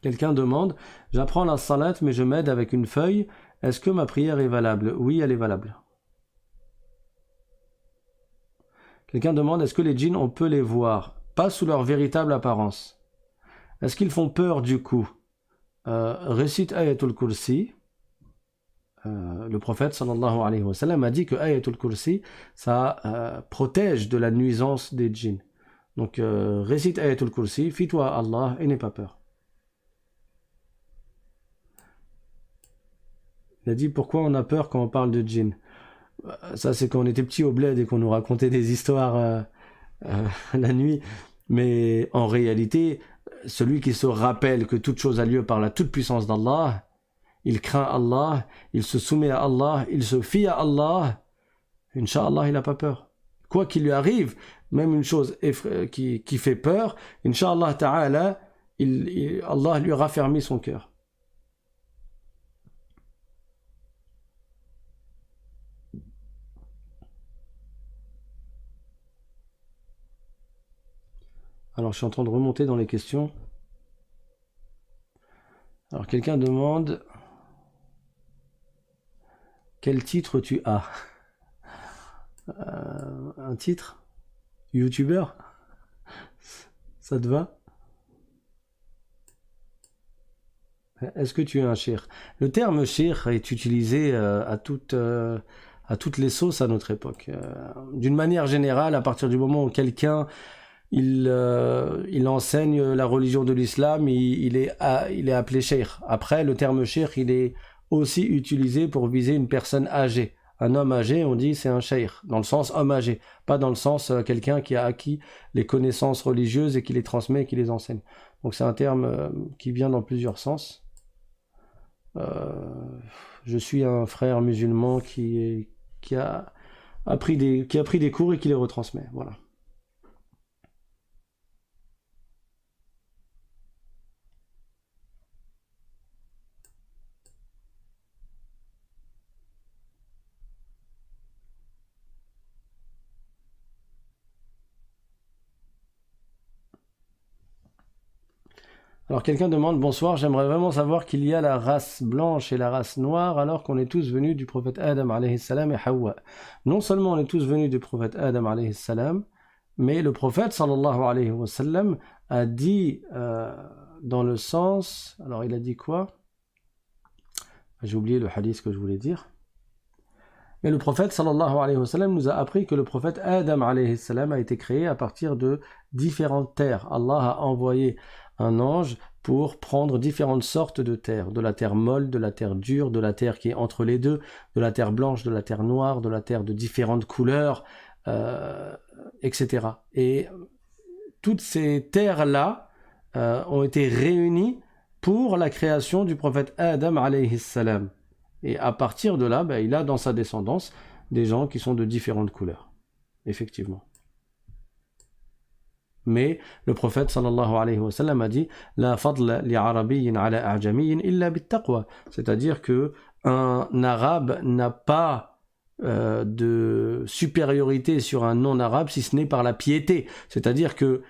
Quelqu'un demande, j'apprends la salat mais je m'aide avec une feuille, est-ce que ma prière est valable? Oui, elle est valable. Quelqu'un demande, est-ce que les djinns, on peut les voir? Pas sous leur véritable apparence. Est-ce qu'ils font peur du coup? Récite Ayatul Kursi. Le prophète sallallahu alayhi wa sallam a dit que Ayatul Kursi, ça protège de la nuisance des djinns. Donc récite Ayatul Kursi, fie-toi à Allah et n'aie pas peur. Il a dit pourquoi on a peur quand on parle de djinn. Ça c'est quand on était petit au bled et qu'on nous racontait des histoires la nuit. Mais en réalité, celui qui se rappelle que toute chose a lieu par la toute puissance d'Allah, il craint Allah, il se soumet à Allah, il se fie à Allah, Inch'Allah il n'a pas peur. Quoi qu'il lui arrive, même une chose qui fait peur, Inch'Allah ta'ala, Allah lui raffermit son cœur. Alors, je suis en train de remonter dans les questions. Alors, quelqu'un demande quel titre tu as? Un titre? YouTubeur? Ça te va? Est-ce que tu es un shir? Le terme shir est utilisé à toutes les sauces à notre époque. D'une manière générale, à partir du moment où quelqu'un il enseigne la religion de l'islam, il est appelé cheikh. Après, le terme cheikh, il est aussi utilisé pour viser une personne âgée. Un homme âgé, on dit c'est un cheikh, dans le sens homme âgé, pas dans le sens quelqu'un qui a acquis les connaissances religieuses et qui les transmet et qui les enseigne. Donc c'est un terme qui vient dans plusieurs sens. Je suis un frère musulman qui a pris des cours et qui les retransmet. Voilà. Alors quelqu'un demande, bonsoir, j'aimerais vraiment savoir qu'il y a la race blanche et la race noire alors qu'on est tous venus du prophète Adam alayhi salam et Hawa. Non seulement on est tous venus du prophète Adam alayhi salam, mais le prophète sallallahu alayhi wa sallam a dit dans le sens, alors il a dit quoi? J'ai oublié le hadith que je voulais dire. Mais le prophète sallallahu alayhi wa sallam nous a appris que le prophète Adam alayhi salam a été créé à partir de différentes terres. Allah a envoyé un ange pour prendre différentes sortes de terres, de la terre molle, de la terre dure, de la terre qui est entre les deux, de la terre blanche, de la terre noire, de la terre de différentes couleurs, etc. Et toutes ces terres-là ont été réunies pour la création du prophète Adam alayhi salam. Et à partir de là, il a dans sa descendance des gens qui sont de différentes couleurs. Effectivement. Mais le prophète sallallahu alayhi wa sallam a dit La fadla li arabiyyin ala a'jamiyyin illa bittaqwa. C'est-à-dire que un arabe n'a pas de supériorité sur un non-arabe si ce n'est par la piété. C'est-à-dire que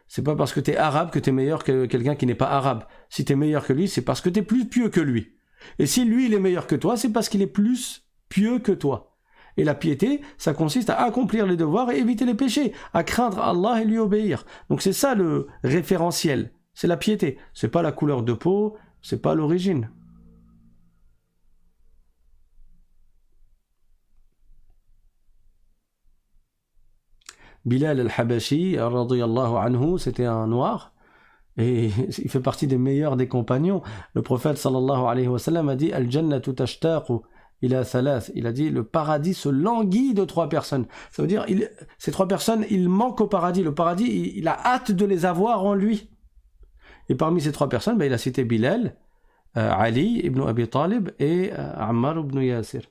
c'est pas parce que tu es arabe que tu es meilleur que quelqu'un qui n'est pas arabe. Si tu es meilleur que lui, c'est parce que tu es plus pieux que lui. Et si lui il est meilleur que toi, c'est parce qu'il est plus pieux que toi. Et la piété, ça consiste à accomplir les devoirs et éviter les péchés, à craindre Allah et lui obéir. Donc c'est ça le référentiel, c'est la piété. C'est pas la couleur de peau, c'est pas l'origine. Bilal al-Habashi, radiyallahu anhu, c'était un noir. Et il fait partie des meilleurs des compagnons. Le prophète sallallahu alayhi wa sallam a dit Al-Jannatu tashtaqu ila thalath. Il a dit le paradis se languit de 3 personnes. Ça veut dire ces 3 personnes, ils manquent au paradis. Le paradis, il a hâte de les avoir en lui. Et parmi ces 3 personnes, il a cité Bilal, Ali ibn Abi Talib et Ammar ibn Yasir.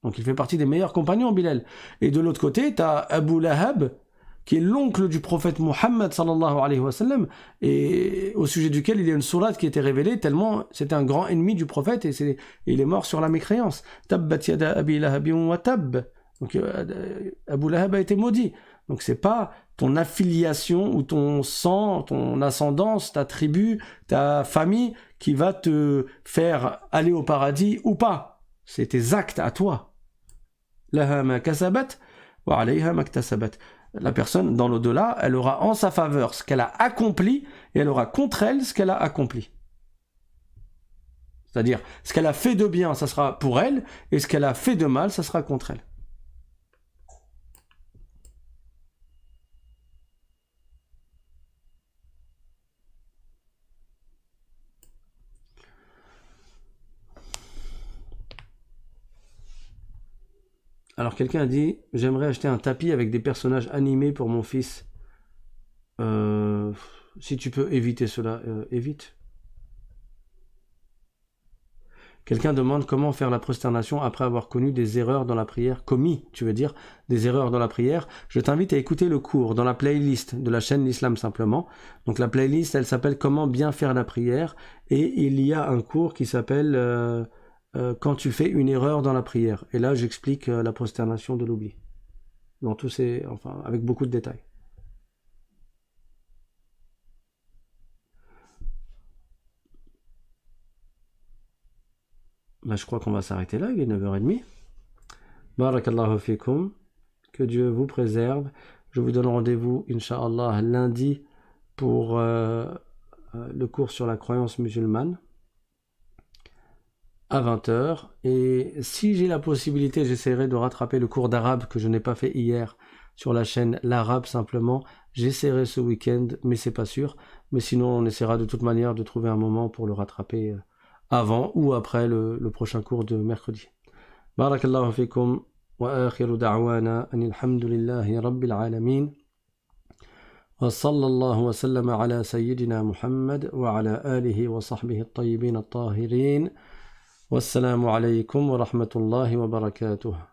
Donc il fait partie des meilleurs compagnons, Bilal. Et de l'autre côté, tu as Abu Lahab, qui est l'oncle du prophète Muhammad sallallahu alayhi wa sallam, et au sujet duquel il y a une sourate qui a été révélée tellement c'était un grand ennemi du prophète et il est mort sur la mécréance. Tabbat yada abi lahabin wa tab. Donc Abu Lahab a été maudit. Donc c'est pas ton affiliation ou ton sang, ton ascendance, ta tribu, ta famille qui va te faire aller au paradis ou pas. C'est tes actes à toi. Laha ma kasabat wa alayha ma iktasabat. La personne, dans l'au-delà, elle aura en sa faveur ce qu'elle a accompli et elle aura contre elle ce qu'elle a accompli. C'est-à-dire, ce qu'elle a fait de bien, ça sera pour elle, et ce qu'elle a fait de mal, ça sera contre elle. Alors quelqu'un a dit, j'aimerais acheter un tapis avec des personnages animés pour mon fils. Si tu peux éviter cela, évite. Quelqu'un demande comment faire la prosternation après avoir connu des erreurs dans la prière. Commis, tu veux dire, des erreurs dans la prière. Je t'invite à écouter le cours dans la playlist de la chaîne L'Islam Simplement. Donc la playlist, elle s'appelle Comment bien faire la prière. Et il y a un cours qui s'appelle Quand tu fais une erreur dans la prière. Et là, j'explique la prosternation de l'oubli. Dans tous ces, enfin, avec beaucoup de détails. Là, je crois qu'on va s'arrêter là, il est 9h30. Barakallahu fikum. Que Dieu vous préserve. Je vous donne rendez-vous, Inch'Allah, lundi pour le cours sur la croyance musulmane à 20h. Et si j'ai la possibilité, j'essaierai de rattraper le cours d'arabe que je n'ai pas fait hier sur la chaîne L'Arabe Simplement. J'essaierai ce week-end, mais c'est pas sûr. Mais sinon, on essaiera de toute manière de trouver un moment pour le rattraper avant ou après le prochain cours de mercredi. Barakallahu fikum wa akhiru da'wana anil hamdulillahi rabbil alamin wa sallallahu wa sallama ala sayyidina Muhammad wa ala alihi wa sahbihi at-tayyibin at-tahirin. Wassalamu alaykum wa rahmatullahi wa barakatuh.